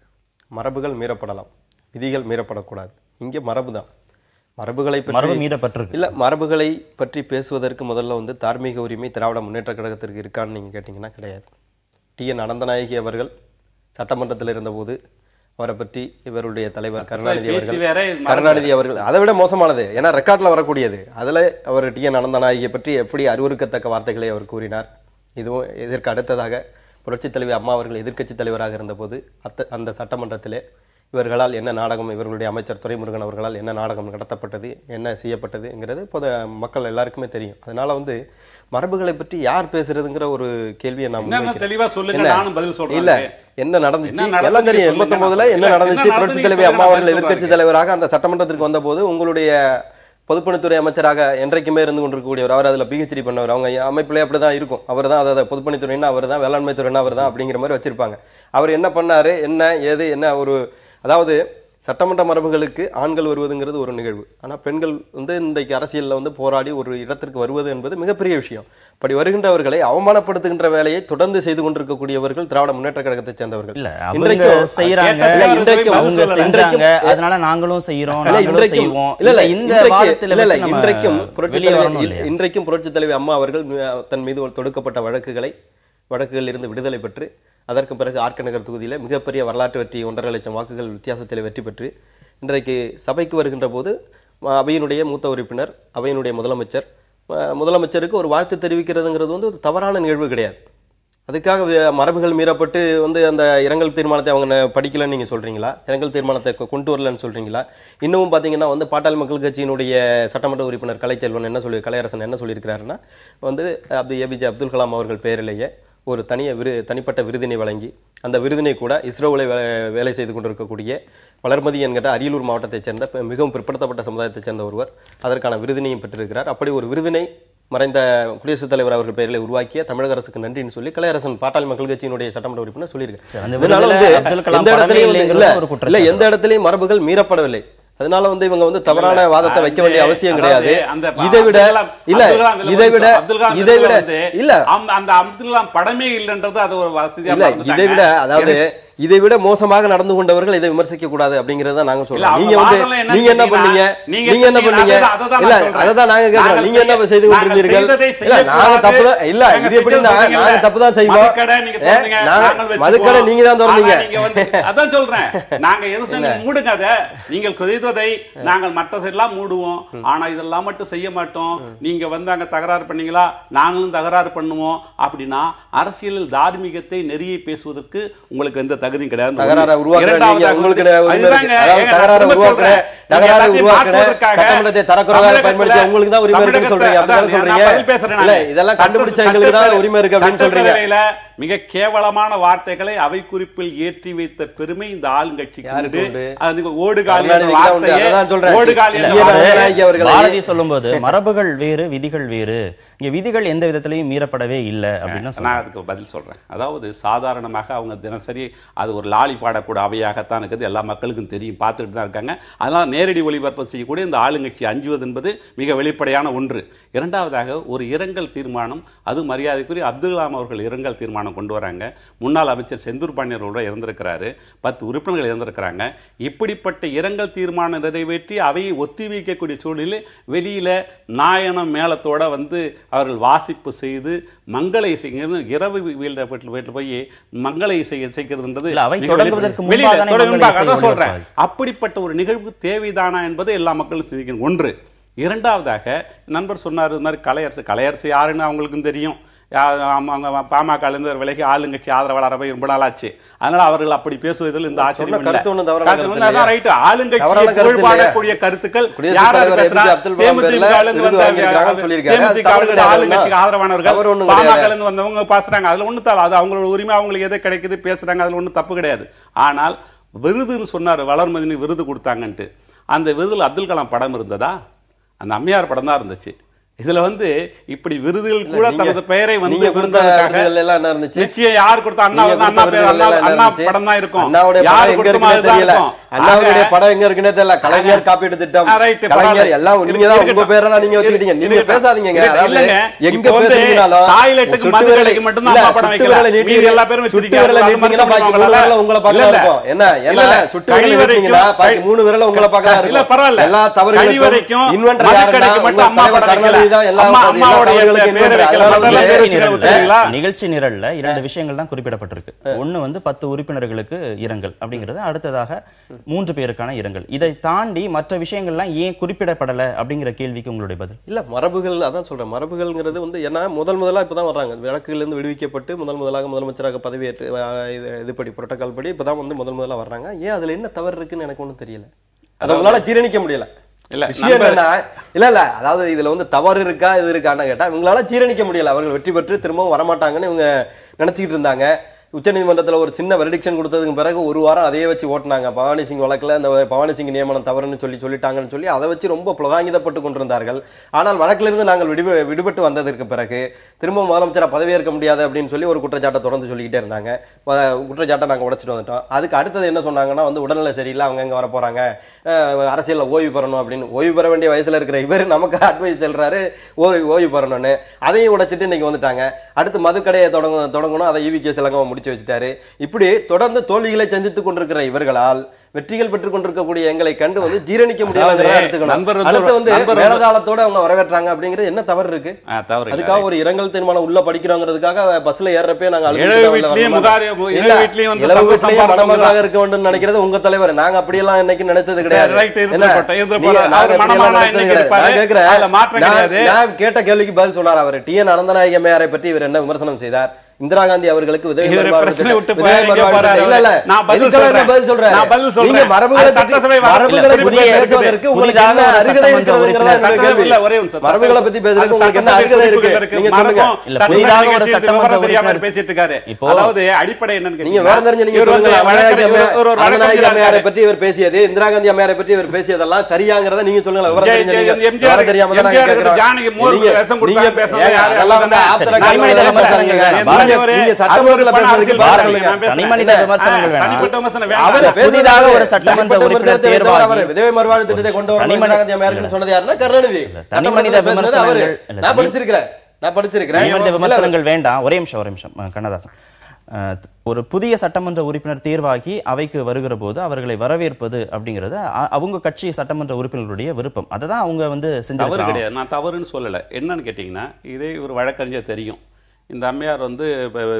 மரபுகள் மீறப்படலாம், விதிகள் மீறப்படக்கூடாது. இங்கே மரபு தான். மரபுகளை மீறப்பட்டிருக்கு இல்லை, மரபுகளை பற்றி பேசுவதற்கு முதல்ல வந்து தார்மீக உரிமை திராவிட முன்னேற்ற கழகத்திற்கு இருக்கான்னு நீங்கள் கேட்டிங்கன்னா கிடையாது. TN அனந்தநாயகி அவர்கள் சட்டமன்றத்தில் இருந்தபோது அவரை பற்றி இவருடைய தலைவர் கருணாநிதி அவர்கள் அதை விட மோசமானது, ஏன்னா ரெக்கார்டில் வரக்கூடியது. அதில் அவர் TN அனந்தநாயகியை பற்றி எப்படி அறிவுறுக்கத்தக்க வார்த்தைகளை அவர் கூறினார். இதுவும் இதற்கு அடுத்ததாக புரட்சித் தலைவி அம்மா அவர்கள் எதிர்க்கட்சி தலைவராக இருந்தபோது அந்த சட்டமன்றத்திலே இவர்களால் என்ன நாடகம், இவர்களுடைய அமைச்சர் துரைமுருகன் அவர்களால் என்ன நாடகம் நடத்தப்பட்டது, என்ன செய்யப்பட்டதுங்கிறது பொது மக்கள் எல்லாருக்குமே தெரியும். அதனால வந்து மரபுகளை பற்றி யார் பேசுறதுங்கிற ஒரு கேள்வியை இல்ல, என்ன நடந்துச்சு எல்லாம் தெரியும். 89ல என்ன நடந்துச்சு, புரட்சித் தலைவி அம்மா அவர்கள் எதிர்க்கட்சி தலைவராக அந்த சட்டமன்றத்திற்கு வந்த போது உங்களுடைய பொதுப்பணித்துறை அமைச்சராக என்றைக்குமே இருந்து கொண்டிருக்கக்கூடியவர், அவர் அதில் PhD பண்ணவர், அவங்க அமைப்பிலே அப்படிதான் இருக்கும். அவர் தான் அதை பொதுப்பணித்துறைன்னா அவர் தான், வேளாண்மை துறைன்னா அவர் தான் அப்படிங்கிற மாதிரி வச்சிருப்பாங்க. அவர் என்ன பண்ணாரு, என்ன ஏது, என்ன ஒரு, அதாவது சட்டமன்ற மரபுகளுக்கு ஆண்கள் வருவதுங்கிறது ஒரு நிகழ்வு. ஆனால் பெண்கள் வந்து இன்றைக்கு அரசியலில் வந்து போராடி ஒரு இடத்திற்கு வருவது என்பது மிகப்பெரிய விஷயம். அப்படி வருகின்றவர்களை அவமானப்படுத்துகின்ற வேலையை தொடர்ந்து செய்து கொண்டிருக்கக்கூடியவர்கள் திராவிட முன்னேற்ற கழகத்தை சேர்ந்தவர்கள். இன்றைக்கும் புரட்சித் தலைவி அம்மா அவர்கள் தன் மீது தொடுக்கப்பட்ட வழக்குகளில் இருந்து விடுதலை பெற்று அதற்கு பிறகு ஆர்கே நகர் தொகுதியில மிகப்பெரிய வரலாற்று வெற்றி 1.5 லட்சம் வாக்குகள் வித்தியாசத்தில் வெற்றி பெற்று இன்றைக்கு சபைக்கு வருகின்ற போது அவையினுடைய மூத்த உறுப்பினர், அவையினுடைய முதலமைச்சருக்கு ஒரு வாழ்த்து தெரிவிக்கிறதுங்கிறது வந்து ஒரு தவறான நிகழ்வு கிடையாது. அதுக்காக மரபுகள் மீறப்பட்டு வந்து அந்த இரங்கல் தீர்மானத்தை அவங்க படிக்கலன்னு நீங்க சொல்றீங்களா, இரங்கல் தீர்மானத்தை கொண்டு வரலன்னு சொல்றீங்களா? இன்னமும் பாத்தீங்கன்னா வந்து பாட்டாளி மக்கள் கட்சியினுடைய சட்டமன்ற உறுப்பினர் கலைச்செல்வன் கலையரசன் என்ன சொல்லியிருக்கிறாருன்னா வந்து APJ அப்துல் கலாம் அவர்கள் பெயரிலேயே ஒரு தனிப்பட்ட விருதினை வழங்கி அந்த விருதினை கூட இஸ்ரோவில் வேலை செய்து கொண்டிருக்கக்கூடிய வளர்மதி என்கிற அரியலூர் மாவட்டத்தைச் சேர்ந்த மிகவும் பிற்படுத்தப்பட்ட சமுதாயத்தைச் சேர்ந்த ஒருவர் அதற்கான விருதினையும் பெற்றிருக்கிறார். அப்படி ஒரு விருதினை மறைந்த குடியரசுத் தலைவர் அவர்கள் பெயரில் உருவாக்கிய தமிழக அரசுக்கு நன்றின்னு சொல்லி கலையரசன் பாட்டாளி மக்கள் கட்சியினுடைய சட்டமன்ற உறுப்பினர் சொல்லியிருக்காரு. இதனால வந்து எந்த இடத்துலயும் மரபுகள் மீறப்படவில்லை. அதனால வந்து இவங்க வந்து தவறான வாதத்தை வைக்க வேண்டிய அவசியம் கிடையாது. இதை விட இல்ல அந்த அப்துல் கலாம் படமே இல்லன்றது அது ஒரு வசதியா இல்ல. இதை விட அதாவது இதை விட மோசமாக நடந்து கொண்டவர்கள் இதை விமர்சிக்க கூடாது அப்படிங்கறத நாங்க சொல்றோம். நீங்க வந்து நீங்க என்ன பண்ணீங்க இல்ல அததான் நாங்க கேக்குறோம். நீங்க என்ன செய்து கொண்டிருந்தீர்கள்? இல்ல நாங்க தப்புதான் இல்ல இது எப்படி நாங்க தப்புதான் செய்வோம். மதுக்கடை நீங்க தான் திறந்தீங்க. அதான் சொல்றேன். நாங்க எது மூடுங்க அதை. நீங்கள் செய்ததை நாங்கள் மற்ற சைடெல்லாம் மூடுவோம். ஆனா இதெல்லாம் மட்டும் செய்ய மாட்டோம். நீங்க வந்து அங்க தகராறு பண்ணீங்களா, நாங்களும் தகராறு பண்ணுவோம் அப்படின்னா அரசியலில் தார்மீகத்தை நெறியை பேசுவதற்கு உங்களுக்கு எந்த தகுதியும் கிடையாது. மிக கேவலமான வார்த்தைகளை அவை குறிப்பில் ஏற்றி வைத்த பெருமை இந்த ஆளுங்கட்சிக்கு. பாரதி சொல்லும்போது மரபுகள் வேறு விதிகள் வேறு, இங்க விதிகள் எந்த விதத்திலையும் மீறப்படவே இல்லை அப்படின்னு நான் அதுக்கு பதில் சொல்றேன். அதாவது சாதாரணமாக அவங்க தினசரி அது ஒரு லாலி பாடக்கூட அவையாகத்தான் இருக்குது. எல்லா மக்களுக்கும் தெரியும், பார்த்துட்டு தான் இருக்காங்க. அதனால நேரடி ஒளிபரப்பு செய்யக்கூடிய இந்த ஆளுங்கட்சி அஞ்சுவது என்பது மிக வெளிப்படையான ஒன்று. இரண்டாவதாக ஒரு இரங்கல் தீர்மானம், அது மரியாதைக்குரிய அப்துல் கலாம் அவர்கள் இரங்கல் தீர்மானம் கொண்டு வராங்க. முன்னாள் அமைச்சர் செந்தூர் பாண்டியனோட இருந்திருக்கிறாரு, 10 உறுப்பினர்கள் இருந்திருக்கிறாங்க. இப்படிப்பட்ட இரங்கல் தீர்மானம் நிறைவேற்றி அவையை ஒத்தி வைக்கக்கூடிய சூழலில் வெளியில நாயனம் மேளத்தோட வந்து அவர்கள் வாசிப்பு செய்து மங்கள இசை இரவு வீட்டில் போய் மங்கள இசை இசைக்கிறதுன்றது சொல்றேன். அப்படிப்பட்ட ஒரு நிகழ்வு தேவைதானா என்பதை எல்லா மக்களும் சிந்திக்கணும். ஒன்று. இரண்டாவதாக நண்பர் சொன்னார் இந்த மாதிரி கலையரசு யாருன்னு அவங்களுக்கும் தெரியும். பாமக விலகி ஆளுங்கட்சி ஆதரவாளர் போய் ரொம்ப நாள் ஆச்சு. அதனால அவர்கள் அப்படி பேசுவதில் இந்த ஆச்சரியம் ஆளுங்கட்சிய கருத்துக்கள் ஆளுங்கட்சிக்கு ஆதரவானவர்கள் பாமக வந்தவங்க பேசுறாங்க. அதுல ஒண்ணு அது அவங்களோட உரிமை, அவங்களுக்கு எதை கிடைக்குது பேசுறாங்க, அதுல ஒண்ணு தப்பு கிடையாது. ஆனால் விருதுன்னு சொன்னார், வளர்மதினி விருது கொடுத்தாங்கன்ட்டு. அந்த விருதுல அப்துல் கலாம் படம் இருந்ததா? அந்த அம்மையார் படம் தான் இருந்துச்சு. இதுல வந்து இப்படி விருதுகள் கூட தனது பெயரை வந்து நிச்சயம் யார் கொடுத்தா அண்ணா படம் தான் இருக்கும். அண்ணாவுடைய படம் எங்க இருக்குன்னே தெரியல. கலைஞர் காப்பீட்டு திட்டம், கலைஞர் எல்லாம் நீங்க தான் உங்க பேரை தான் நீங்க வச்சுக்கிட்டீங்க. நீங்க பேசாதீங்க. எங்க பேசுறீங்கனாலும் டாய்லெட்டுக்கு மதுக்கடைக்கு மட்டும் தான் அம்மா படம் வைக்கல. மீதி எல்லா பேரும் வச்சிருக்கீங்க. உங்களை பார்க்க இருக்கும். என்ன சுட்டு விரல பாக்கி 3 விரல உங்களை பார்க்க இல்ல பரவாயில்ல. எல்லா தவறுகளும் வரைக்கும் இன்வென்டர் மதுக்கடைக்கு மட்டும் அம்மா படம் வைக்கல. நிகழ்ச்சி நிரல்ல 2 விஷயங்கள் தான் குறிப்பிடப்பட்டிருக்கு. ஒன்னு வந்து 10 உறுப்பினர்களுக்கு இரங்கல் அப்படிங்கிறது, அடுத்ததாக 3 பேருக்கான இரங்கல். இதை தாண்டி மற்ற விஷயங்கள்லாம் ஏன் குறிப்பிடப்படல அப்படிங்கிற கேள்விக்கு உங்களுடைய பதில்? இல்ல மரபுகள், அதான் சொல்றேன். மரபுகள்ங்கிறது வந்து ஏன்னா முதலா இப்பதான் வர்றாங்க. விளக்குல இருந்து விடுவிக்கப்பட்டு முதலாக முதலமைச்சராக பதவியேற்று இதுபடி புரோட்டோகால் படி இப்பதான் வந்து முதலா வர்றாங்க. ஏன் அதுல என்ன தவறு இருக்குன்னு எனக்கு ஒன்றும் தெரியல. அதை உங்களால ஜீரணிக்க முடியல. விஷயம் என்ன இல்ல அதாவது இதுல வந்து தவறு இருக்கா இது இருக்கான்னு கேட்டா இவங்களால ஜீரணிக்க முடியல. அவர்கள் வெற்றி பெற்று திரும்பவும் வரமாட்டாங்கன்னு இவங்க நினைச்சுக்கிட்டு இருந்தாங்க. உச்சநீதிமன்றத்தில் ஒரு சின்ன வெரிடிக்ஷன் கொடுத்ததுக்கு பிறகு 1 வாரம் அதையே வச்சு ஓட்டினாங்க. பவானி சிங் வழக்கில் அந்த பவானி சிங் நியமனம் தவறுன்னு சொல்லிட்டாங்கன்னு சொல்லி அதை வச்சு ரொம்ப புலதாங்கிதப்பட்டு கொண்டிருந்தார்கள். ஆனால் வழக்கிலிருந்து நாங்கள் விடுபட்டு வந்ததற்கு பிறகு திரும்ப முதலமைச்சராக பதவியேற்க முடியாது அப்படின்னு சொல்லி ஒரு குற்றச்சாட்டை தொடர்ந்து சொல்லிக்கிட்டே இருந்தாங்க. குற்றச்சாட்டை நாங்கள் உடைச்சிட்டு வந்துட்டோம். அதுக்கு அடுத்தது என்ன சொன்னாங்கன்னா வந்து உடல்நிலை சரியில்லை, அவங்க எங்கே வர போறாங்க, அரசியலில் ஓய்வு பெறணும் அப்படின்னு. ஓய்வு பெற வேண்டிய வயசுல இருக்கிற இவர் நமக்கு அட்வைஸ் சொல்றாரு ஓய்வு பெறணும்னு. அதையும் உடைச்சிட்டு இன்னைக்கு வந்துட்டாங்க. அடுத்து மதுக்கடையை தொடங்கணும், அதை EVK இளங்கோவன் முடிச்சு வச்சுட்டாரு. இப்படி தொடர்ந்து தோல்விகளை சந்தித்துக் கொண்டிருக்கிற இவர்களால் வெற்றிகள் பெற்றுக் கொண்டிருக்கக்கூடிய எங்களை கண்டு வந்து ஜீரணிக்க முடியாத மேலதாளத்தோட அவங்க வரவேற்றாங்க அப்படிங்கிறது என்ன தவறு இருக்கு? அதுக்காக ஒரு இரங்கல் தீர்மானம் உள்ள படிக்கிறோங்கிறதுக்காக பஸ்ல ஏறப்பே நாங்க மணமகளாக இருக்க வேண்டும் நினைக்கிறது உங்க தலைவர். நாங்க அப்படியெல்லாம் இன்னைக்கு நினைத்தது கிடையாது. நான் கேட்ட கேள்விக்கு பதில் சொன்னார் அவர். TN அனந்தநாயக மேயரை பற்றி இவர் என்ன விமர்சனம் செய்தார்? இந்திரா காந்தி அவர்களுக்கு உதவி இவரு மறுவாழ்வு பிரச்சனை திட்டம். விட்டு உதவி போய் மறுவாழ்வு எங்க திட்டம். இல்ல, இல்ல. நான் பதில் எதுக்காக சொல்றேன். நான் பதில் சொல்றேன். நான் பதில் சொல்றேன். நீங்க மரபுகளை அது சட்டசபை மரபுகளை புதிய பத்தி இருக்குது. பேசுவதற்கு உங்களுக்கு புதிதாக என்ன ஒரு அருகதை சட்டமன்ற இருக்கிறதுங்கிறதா என்னுடைய சட்டசபை கேள்வி. இல்ல, ஒரே ஒரு நிமிஷம். மரபுகளை பத்தி பேசுறதுக்கு உங்களுக்கு என்ன சட்டசபை அருகதை இருக்கு? குறிப்புகள் நீங்க இருக்கு. சொல்லுங்க. மரபும் இல்ல, சட்டசபை புதிதாக ஒரு நிகழ்ச்சியில் சட்டமன்ற விவரம் தெரியாம உறுப்பினர் பேசிட்டு இருக்காரு. இப்போ- அதாவது அடிப்படை என்னன்னு நீங்க கேட்டீங்கன்னா, வேற தெரிஞ்சு நீங்க இவர் வந்து சொல்லுங்க. ஒரு அண்ணாமலை அம்மையாரை பற்றி இவர் பேசியது, இந்திரா காந்தி அம்மையாரை பற்றி இவர் பேசியதெல்லாம் சரியாங்கிறத நீங்க சொல்லுங்க. விவரம் தெரிஞ்ச நீங்க எம்ஜிஆர் விவரம் தெரியாம தான் நாங்க கேக்குறோம். ஜானகி மோர் நீங்க- விஷம் கொடுத்தா நீங்க பேசுறது யாரு? அதெல்லாம் வந்து ஆத்திர சரி, காலத்துல தனிமனித விமர்சனங்கள் விமர்சனங்கள் வேண்டாம். வேண்டாம். நீங்க சட்டமன்றத்துல பேசுறதுக்கு பாருங்க. தனிமனித விமர்சனங்கள் வேணாம். தனிப்பட்ட விமர்சனம் அவர் வேண்டாம். புதிதாக பேசுறதாக ஒரு சட்டமன்ற தனிப்பட்ட உறுப்பினர் விமர்சனத்தை வைத்தவர் அவர். தேர்வாகி- விதவை மறுவாழ்வு திட்டத்தை கொண்டு வரணும் தனிமனித- இந்திரா காந்தி அம்மையாருன்னு சொன்னது யாருன்னா கருணாநிதி. தனிமனித சட்டமன்றத்துல பேசுனது அவரு. விமர்சனங்கள் நான் படிச்சிருக்கிறேன். தனிமனித விமர்சனங்கள் வேண்டாம். ஒரே நிமிஷம் கண்ணதாசன். ஒரு புதிய சட்டமன்ற உறுப்பினர் தேர்வாகி அவைக்கு வருகிற போது அவர்களை வரவேற்பது அப்படிங்கிறது அவங்க கட்சி சட்டமன்ற உறுப்பினர்களுடைய விருப்பம். அதை தான் அவங்க வந்து தவறு செஞ்சிருக்காங்க. கிடையாது. நான் தவறுன்னு சொல்லலை. என்னன்னு கேட்டிங்கன்னா, இதே ஒரு வழக்கறிஞர் தெரியும். இந்த அம்மையார் வந்து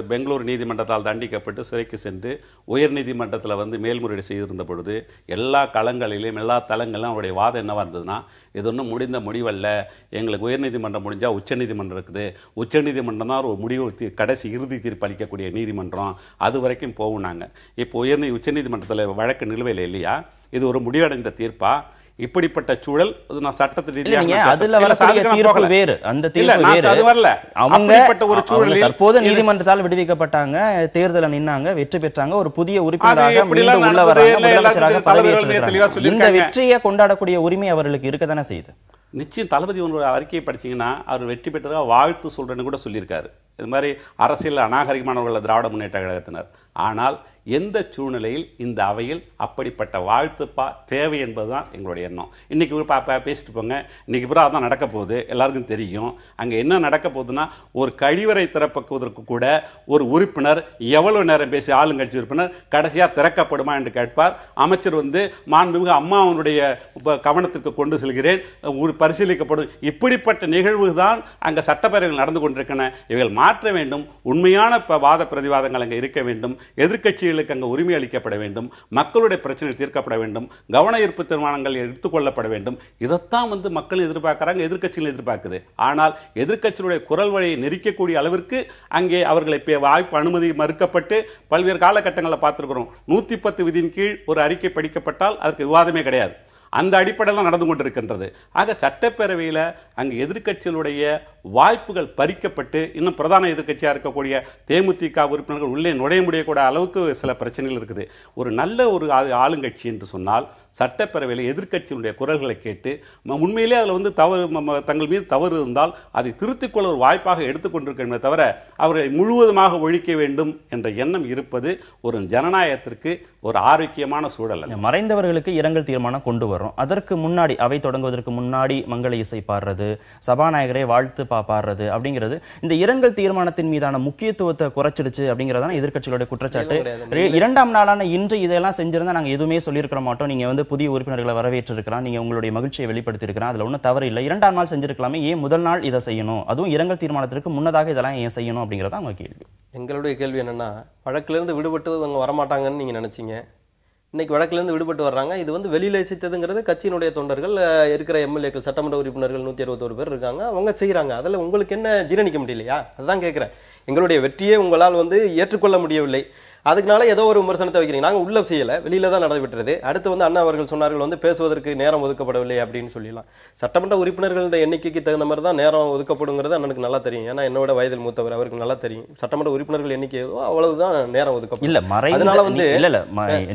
பெங்களூர் நீதிமன்றத்தால் தண்டிக்கப்பட்டு சிறைக்கு சென்று உயர் நீதிமன்றத்தில் வந்து மேல்முறையீடு செய்திருந்த பொழுது எல்லா களங்களிலும் எல்லா தளங்களிலும் அவருடைய வாதம் என்னவாக இருந்ததுன்னா, இது ஒன்றும் முடிந்த முடிவல்ல, எங்களுக்கு உயர்நீதிமன்றம் முடிஞ்சால் உச்சநீதிமன்றம் இருக்குது, உச்சநீதிமன்றம் தான் ஒரு முடிவு கடைசி இறுதி தீர்ப்பு அளிக்கக்கூடிய நீதிமன்றம், அது வரைக்கும் போகுனாங்க. இப்போ உச்சநீதிமன்றத்தில் வழக்கு நிலுவையில் இல்லையா, இது ஒரு முடிவடைந்த தீர்ப்பா? இப்படிப்பட்ட சூழல் நான் சட்டத்து ரீதியாக அதுல வரக்கூடிய தீர்ப்பு வேறு, அந்த தீர்ப்பு வேறு. அது வரல. அவங்க ஒரு சூழலில் தற்போது நீதிமன்றத்தால் விடுவிக்கப்பட்டாங்க, தேர்தலில் நின்னாங்க, வெற்றி பெற்றாங்க, ஒரு புதிய உறுப்பினராக மீண்டும் உள்ள வராங்க, முதலமைச்சராக பதவியேற்றிருக்காங்க. இந்த வெற்றியை கொண்டாடக்கூடிய உரிமை அவர்களுக்கு இருக்கத்தானே செய்யுது. நிச்சயம் தளபதி ஒரு அறிக்கையை படிச்சீங்கன்னா அவர் வெற்றி பெற்றதாக வாழ்த்து சொல்றேன்னு கூட சொல்லியிருக்காரு. இது மாதிரி அரசியல் அநாகரிகமானவர்கள் திராவிட முன்னேற்ற கழகத்தினர். ஆனால் எந்த சூழ்நிலையில் இந்த அவையில் அப்படிப்பட்ட வாழ்த்துப்பா தேவை என்பதுதான் எங்களுடைய எண்ணம். இன்னைக்கு பேசிட்டு போங்க, இன்னைக்கு பிறகு அதான் நடக்க போகுது, எல்லாருக்கும் தெரியும். அங்கே என்ன நடக்க போகுதுன்னா, ஒரு கழிவறை திறப்பதற்கு கூட ஒரு உறுப்பினர் எவ்வளவு நேரம் பேசி ஆளுங்கட்சி உறுப்பினர் கடைசியாக திறக்கப்படுமா என்று கேட்பார். அமைச்சர் வந்து மாண்புமிகு அம்மாவனுடைய கவனத்திற்கு கொண்டு செல்கிறேன், பரிசீலிக்கப்படும். இப்படிப்பட்ட நிகழ்வு தான் அங்கே சட்டப்பேரவைகள் நடந்து கொண்டிருக்கின்றன. இவைகள் மாற்ற வேண்டும். உண்மையான வாத பிரதிவாதங்கள் அங்கே இருக்க வேண்டும். எதிர்க்கட்சிகளுக்கு அங்கு உரிமை அளிக்கப்பட வேண்டும். மக்களுடைய பிரச்சனை தீர்க்கப்பட வேண்டும். கவன ஈர்ப்பு தீர்மானங்கள் எடுத்துக்கொள்ளப்பட வேண்டும். இதைத்தான் வந்து மக்கள் எதிர்பார்க்கிறாங்க, எதிர்க்கட்சிகள் எதிர்பார்க்குது. ஆனால் எதிர்க்கட்சியுடைய குரல் வழியை நெரிக்கக்கூடிய அளவிற்கு அங்கே அவர்களை வாய்ப்பு அனுமதி மறுக்கப்பட்டு பல்வேறு காலகட்டங்களில் பார்த்திருக்கிறோம். 110 விதியின் கீழ் ஒரு அறிக்கை படிக்கப்பட்டால் அதற்கு விவாதமே கிடையாது. அந்த அடிப்படையில் நடந்து கொண்டிருக்கின்றது. ஆக சட்டப்பேரவையில் அங்கு எதிர்க்கட்சிகளுடைய வாய்ப்புகள் பறிக்கப்பட்டு இன்னும் பிரதான எதிர்க்கட்சியாக இருக்கக்கூடிய தேமுதிக உறுப்பினர்கள் உள்ளே நுழைய முடியக்கூடிய அளவுக்கு சில பிரச்சனைகள் இருக்குது. ஒரு நல்ல ஒரு ஆளுங்கட்சி என்று சொன்னால் சட்டப்பேரவையில் எதிர்க்கட்சியினுடைய குரல்களை கேட்டு உண்மையிலே அதில் வந்து தவறு தங்கள் மீது தவறு இருந்தால் அதை திருத்திக் கொள்ள ஒரு வாய்ப்பாக எடுத்துக்கொண்டிருக்கணுமே தவிர அவர்களை முழுவதுமாக ஒழிக்க வேண்டும் என்ற எண்ணம் இருப்பது ஒரு ஜனநாயகத்திற்கு ஒரு ஆரோக்கியமான சூழல். மறைந்தவர்களுக்கு இரங்கல் தீர்மானம் கொண்டு வரும். அதற்கு முன்னாடி அவை தொடங்குவதற்கு முன்னாடி மங்கள இசை பாடுறது, சபாநாயகரை வாழ்த்து பாடுறது அப்படிங்கிறது இந்த இரங்கல் தீர்மானத்தின் மீதான முக்கியத்துவத்தை குறைச்சிடுச்சு அப்படிங்கறதான எதிர்க்கட்சிகளுடைய குற்றச்சாட்டு. இரண்டாம் நாளான இன்று இதெல்லாம் செஞ்சிருந்தா நாங்க எதுவுமே சொல்லியிருக்க மாட்டோம், நீங்க வந்து புதிய உறுப்பினர்களை வரவேற்று இருக்கலாம், நீங்க உங்களுடைய மகிழ்ச்சியை வெளிப்படுத்தி இருக்கலாம், அதுல ஒன்றும் தவறு இல்லை. இரண்டாம் நாள் செஞ்சிருக்கலாமே, ஏன் முதல் நாள் இதை செய்யணும், அதுவும் இரங்கல் தீர்மானத்திற்கு முன்னதாக இதெல்லாம் ஏன் செய்யணும் அப்படிங்கறத அவங்க கேள்வி. எங்களுடைய கேள்வி என்னன்னா, வழக்கிலிருந்து விடுபட்டு அவங்க வரமாட்டாங்கன்னு நீங்க நினைச்சீங்க, இன்னைக்கு வழக்கிலிருந்து விடுபட்டு வர்றாங்க. இது வந்து வெளியில இசைத்ததுங்கிறது கட்சியினுடைய தொண்டர்கள், இருக்கிற எம்எல்ஏக்கள், சட்டமன்ற உறுப்பினர்கள் 161 பேர் இருக்காங்க, அவங்க செய்யறாங்க. அதுல உங்களுக்கு என்ன ஜீரணிக்க முடியலையா? அதுதான் கேட்கிறேன். எங்களுடைய வெற்றியை உங்களால் வந்து ஏற்றுக்கொள்ள முடியவில்லை, அதுக்குனால ஏதோ ஒரு விமர்சனத்தை வைக்கிறீங்க. நாங்கள் உள்ள செய்யலை, வெளியில தான் நடைபெற்றது. அடுத்து வந்து அண்ணா அவர்கள் சொன்னார்கள் வந்து பேசுவதற்கு நேரம் ஒதுக்கப்படவில்லை அப்படின்னு சொல்லலாம். சட்டமன்ற உறுப்பினர்களுடைய எண்ணிக்கைக்கு தகுந்த மாதிரி தான் நேரம் ஒதுக்கப்படுங்கிறது அண்ணனுக்கு நல்லா தெரியும். ஏன்னா என்னோட வயதில் மூத்தவர், அவருக்கு நல்லா தெரியும். சட்டமன்ற உறுப்பினர்கள் எண்ணிக்கை அவ்வளவுதான் நேரம் ஒதுக்கப்படும். இல்ல அதனால வந்து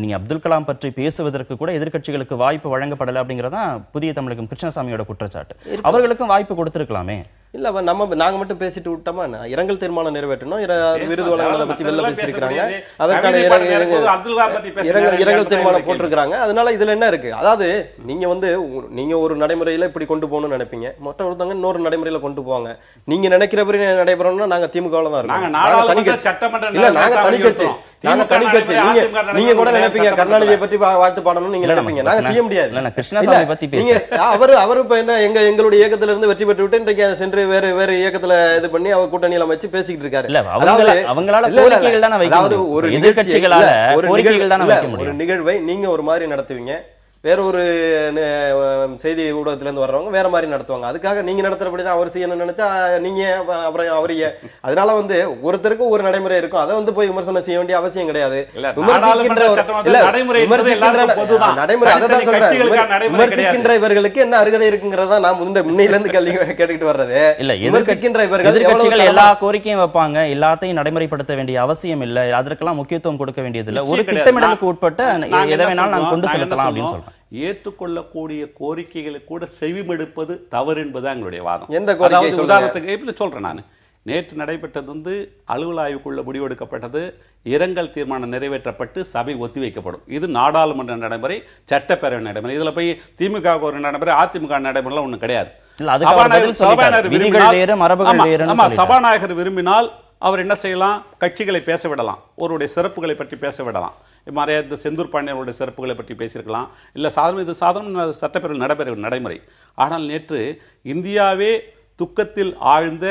நீங்க அப்துல் கலாம் பற்றி பேசுவதற்கு கூட எதிர்க்கட்சிகளுக்கு வாய்ப்பு வழங்கப்படலை அப்படிங்கறதான் புதிய தமிழகம் கிருஷ்ணசாமியோட குற்றச்சாட்டு. அவர்களுக்கும் வாய்ப்பு கொடுத்திருக்கலாமே. இல்ல நாங்க மட்டும் பேசிட்டு விட்டோமா? இரங்கல் தீர்மானம் நிறைவேற்றணும், விருது வழங்குறதை பத்தி வெளில பேசியிருக்கிறாங்க, அதற்கான இரங்கல் தீர்மானம் போட்டிருக்காங்க. அதனால இதுல என்ன இருக்கு? அதாவது நீங்க ஒரு நடைமுறையில இப்படி கொண்டு போகணும்னு நினைப்பீங்க, மற்ற ஒருத்தவங்க இன்னொரு நடைமுறையில கொண்டு போவாங்க. நீங்க நினைக்கிறபடி நடைபெறணும்னா நாங்க திமுகவில் தான் இருக்கோம். நாங்க தனிக்கட்சி. நீங்க கூட நினைப்பீங்க கருணாநிதியை பற்றி வாழ்த்து பாடணும்னு நீங்க நினைப்பீங்க, நாங்க செய்ய முடியாது. கிருஷ்ணசாமி பத்தி நீங்க அவரு இப்ப என்ன எங்களுடைய இயக்கத்துல இருந்து வெற்றி பெற்று விட்டு இன்றைக்கு சென்று வேற இயக்கத்துல இது பண்ணி அவர் கூட்டணியில வச்சு பேசிக்கிட்டு இருக்காரு. ஒரு நிகழ்வை நீங்க ஒரு மாதிரி நடத்துவீங்க, வேற ஒரு செய்தி ஊடகத்திலேருந்து வர்றவங்க வேற மாதிரி நடத்துவாங்க. அதுக்காக நீங்க நடத்துறபடிதான் அவர் செய்யணும்னு நினைச்சா நீங்க அப்புறம் அவரைய அதனால ஒருத்தருக்கும் ஒரு நடைமுறை இருக்கும். அதை போய் விமர்சனம் செய்ய வேண்டிய அவசியம் கிடையாது. விமர்சிக்கின்ற இவர்களுக்கு என்ன அருகதை இருக்குங்கிறதா நான் முன்னையில இருந்து கேட்டுக்கிட்டு வர்றது. விமர்சிக்கின்ற இவர்கள் எல்லா கோரிக்கையும் வைப்பாங்க, எல்லாத்தையும் நடைமுறைப்படுத்த வேண்டிய அவசியம் இல்ல, அதற்கெல்லாம் முக்கியத்துவம் கொடுக்க வேண்டியது இல்ல, ஒரு திட்டமிடலுக்கு உட்பட்ட எதை வேணாலும் நாங்க கொண்டு செலுத்தலாம் அப்படின்னு சொல்றோம். ஏற்றுக்கொள்ளக்கூடிய கோரிக்கைகளை கூட செவிமடுப்பது தவறு என்பது எங்களுடைய வாதம். எந்த கோரிக்கை? உதாரணத்துக்கு சொல்றேன் நான். நேற்று நடைபெற்றது அலுவல் ஆய்வுக்குள்ள முடிவெடுக்கப்பட்டது, இரங்கல் தீர்மானம் நிறைவேற்றப்பட்டு சபை ஒத்திவைக்கப்படும். இது நாடாளுமன்ற நடைமுறை, சட்டப்பேரவை நடைமுறை. இதுல போய் திமுக ஒரு நடைமுறை, அதிமுக நடைமுறை ஒண்ணு கிடையாது. சபாநாயகர் விரும்பினால் அவர் என்ன செய்யலாம்? கட்சிகளை பேச விடலாம், ஒருவருடைய சிறப்புகளை பற்றி பேச விடலாம். மறையாத செந்தூர் பாண்டியனுடைய சிறப்புகளை பற்றி பேசியிருக்கலாம். இல்ல சாதாரண சட்டப்பேரவை நடைபெற நடைமுறை. ஆனால் நேற்று இந்தியாவே துக்கத்தில் ஆழ்ந்த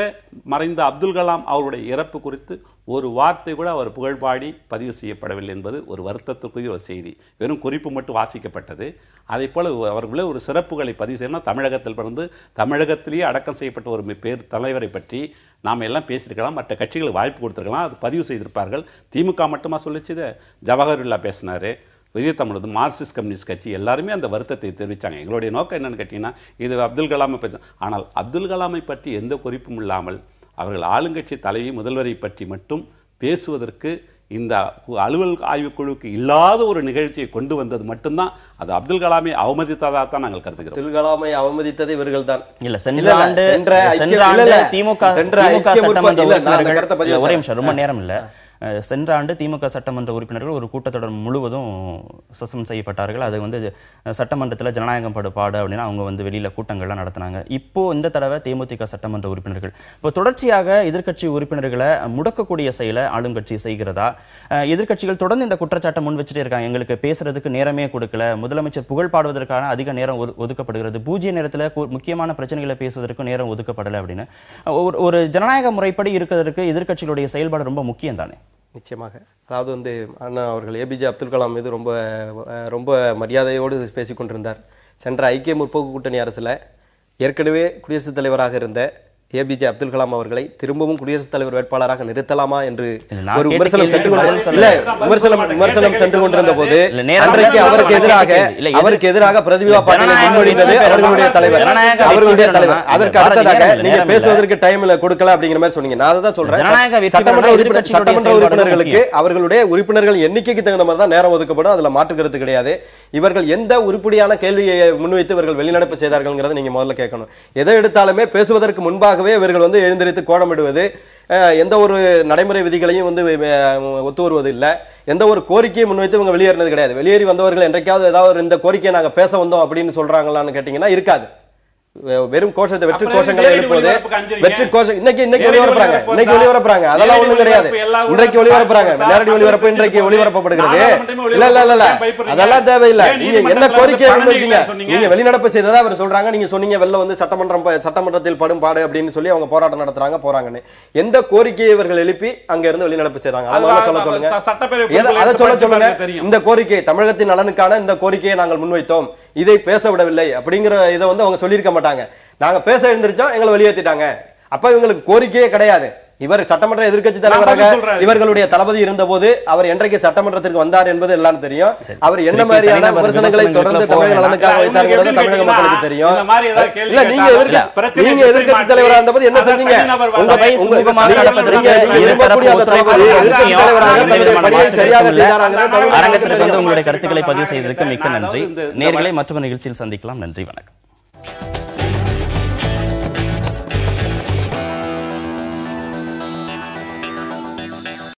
மறைந்த அப்துல் கலாம் அவருடைய இறப்பு குறித்து ஒரு வார்த்தை கூட அவர் புகழ்பாடி பதிவு செய்யப்படவில்லை என்பது ஒரு வருத்தத்துக்குரிய ஒரு செய்தி. வெறும் குறிப்பு மட்டும் வாசிக்கப்பட்டது. அதே போல அவர்களே ஒரு சிறப்புகளை பதிவு செய்யணும். தமிழகத்தில் பிறந்து தமிழகத்திலேயே அடக்கம் செய்யப்பட்ட ஒரு பேர் தலைவரை பற்றி நாம் எல்லாம் பேசியிருக்கலாம், மற்ற கட்சிகளுக்கு வாய்ப்பு கொடுத்துருக்கலாம், அது பதிவு செய்திருப்பார்கள். திமுக மட்டுமா சொல்லிச்சுது? ஜவஹர்லா பேசினாரு, விஜய தமிழ், மார்க்சிஸ்ட் கம்யூனிஸ்ட் கட்சி எல்லாருமே அந்த வருத்தத்தை தெரிவித்தாங்க. எங்களுடைய நோக்கம் என்னன்னு கேட்டீங்கன்னா, இது அப்துல் கலாமை பற்றி. ஆனால் அப்துல் கலாமை பற்றி எந்த குறிப்பும் இல்லாமல் அவர்கள் ஆளுங்கட்சி தலைவி முதல்வரை பற்றி மட்டும் பேசுவதற்கு இந்த அலுவல் ஆய்வுக்குழுக்கு இல்லாத ஒரு நிகழ்ச்சியை கொண்டு வந்தது மட்டும்தான் அது அப்துல் கலாமை அவமதித்ததாக தான் நாங்கள் கருதுகிறோம். அப்துல் கலாமை அவமதித்தது இவர்கள் தான். ரொம்ப நேரம் இல்ல. சென்ற ஆண்டு திமுக சட்டமன்ற உறுப்பினர்கள் ஒரு கூட்டத்தொடர் முழுவதும் சஸ்பெண்ட் செய்யப்பட்டார்கள். அது சட்டமன்றத்தில் ஜனநாயகம் பாடு அப்படின்னா அவங்க வெளியில கூட்டங்கள்லாம் நடத்தினாங்க. இப்போ இந்த தடவை தேமுதிக சட்டமன்ற உறுப்பினர்கள் இப்போ தொடர்ச்சியாக எதிர்க்கட்சி உறுப்பினர்களை முடக்கக்கூடிய செயலை ஆளுங்கட்சி செய்கிறதா? எதிர்க்கட்சிகள் தொடர்ந்து இந்த குற்றச்சாட்டை முன் வச்சுட்டே இருக்காங்க. எங்களுக்கு பேசுறதுக்கு நேரமே கொடுக்கல, முதலமைச்சர் புகழ் பாடுவதற்கான அதிக நேரம் ஒதுக்கப்படுகிறது, பூஜ்ய நேரத்தில் முக்கியமான பிரச்சனைகளை பேசுவதற்கு நேரம் ஒதுக்கப்படலை அப்படின்னு. ஒரு ஜனநாயக முறைப்படி இருக்கிறதுக்கு எதிர்க்கட்சிகளுடைய செயல்பாடு ரொம்ப முக்கியம் தானே? நிச்சயமாக. அதாவது அண்ணா அவர்கள் ஏபிஜே அப்துல் கலாம் மீது ரொம்ப ரொம்ப மரியாதையோடு பேசிக் கொண்டிருந்தார். சென்ற ஐக்கிய முற்போக்கு கூட்டணி அரசுல ஏற்கனவே குடியரசுத் தலைவராக இருந்த ஏபிஜே அப்துல் கலாம் அவர்களை திரும்பவும் குடியரசுத் தலைவர் வேட்பாளராக நிறுத்தலாமா என்று ஒரு விமர்சனம் சென்று கொண்டிருந்த போது அன்றைக்கு அவருக்கு எதிராக பிரதிபா பாட்டீலை முன்மொழிந்தது அவர்களுடைய தலைவர். அதற்கு அடுத்ததாக நீங்க பேசுவதற்கு டைம் கொடுக்கல அப்படிங்கிற மாதிரி சொன்னீங்க. நான் அதான் சொல்றேன், சட்டமன்ற உறுப்பினர்களுக்கு அவர்களுடைய உறுப்பினர்கள் எண்ணிக்கைக்கு தகுந்த மாதிரி தான் நேரம் ஒதுக்கப்படும், அதுல மாற்று கருத்து கிடையாது. இவர்கள் எந்த உருப்படியான கேள்வியை முன்வைத்து இவர்கள் வெளிநடப்பு செய்தார்கள் நீங்க முதல்ல கேட்கணும். எதை எடுத்தாலுமே பேசுவதற்கு முன்பாகவே இவர்கள் எழுந்திருத்து கோடமிடுவது, எந்த ஒரு நடைமுறை விதிகளையும் ஒத்து வருவது இல்லை, எந்த ஒரு கோரிக்கையை முன்வைத்து இவங்க வெளியேறினது கிடையாது. வெளியேறி வந்தவர்கள் என்றைக்காவது ஏதாவது இந்த கோரிக்கையை நாங்க பேச வந்தோம் அப்படின்னு சொல்றாங்களான்னு கேட்டீங்கன்னா இருக்காது. வெறும் கோஷத்தை வெற்றி கோஷங்களை எழுப்புவது, வெற்றி கோஷம் இன்னைக்கு ஒளிபரப்புறாங்க, அதெல்லாம் ஒண்ணும் கிடையாது. இன்றைக்கு ஒளிபரப்புறாங்க, நேரடி ஒளிபரப்பு இன்றைக்கு ஒளிபரப்பப்படுகிறது. இல்ல அதெல்லாம் தேவையில்லை. நீங்க என்ன கோரிக்கை நீங்க வெளிநடப்பு செய்ததா அவர் சொல்றாங்க. நீங்க சொன்னீங்க வெளில சட்டமன்றத்தில் படும் பாடு அப்படின்னு சொல்லி அவங்க போராட்டம் நடத்துறாங்க போறாங்கன்னு. எந்த கோரிக்கையை இவர்கள் எழுப்பி அங்க இருந்து வெளிநடப்பு செய்தாங்க அதை சொல்ல சொல்லுங்க. இந்த கோரிக்கை தமிழகத்தின் நலனுக்கான இந்த கோரிக்கையை நாங்கள் முன்வைத்தோம், இதை பேச விடவில்லை அப்படிங்கிற இதை அவங்க சொல்லியிருக்க மாட்டாங்க. நாங்க பேச எழுந்திருச்சோம், எங்களை வெளியேற்றிட்டாங்க. அப்ப இவங்களுக்கு கோரிக்கையே கிடையாது. இவர் சட்டமன்ற எதிர்க்கட்சி தலைவராக இவர்களுடைய தளபதி இருந்த போது அவர் என்றைக்கு சட்டமன்றத்திற்கு வந்தார் என்பது எல்லாம் தெரியும். அவர் என்ன மாதிரியான விமர்சனங்களை தொடர்ந்து தமிழக நலனுக்காக வைத்தார் தமிழக மக்களுக்கு தெரியும். இல்ல நீங்க எதிர்க்கட்சி தலைவராக இருந்த போது என்ன செஞ்சீங்க? உங்களுடைய கருத்துக்களை பதிவு செய்ததற்கு மிக்க நன்றி. நேர்களை மற்றொரு நிகழ்ச்சியில் சந்திக்கலாம். நன்றி, வணக்கம்.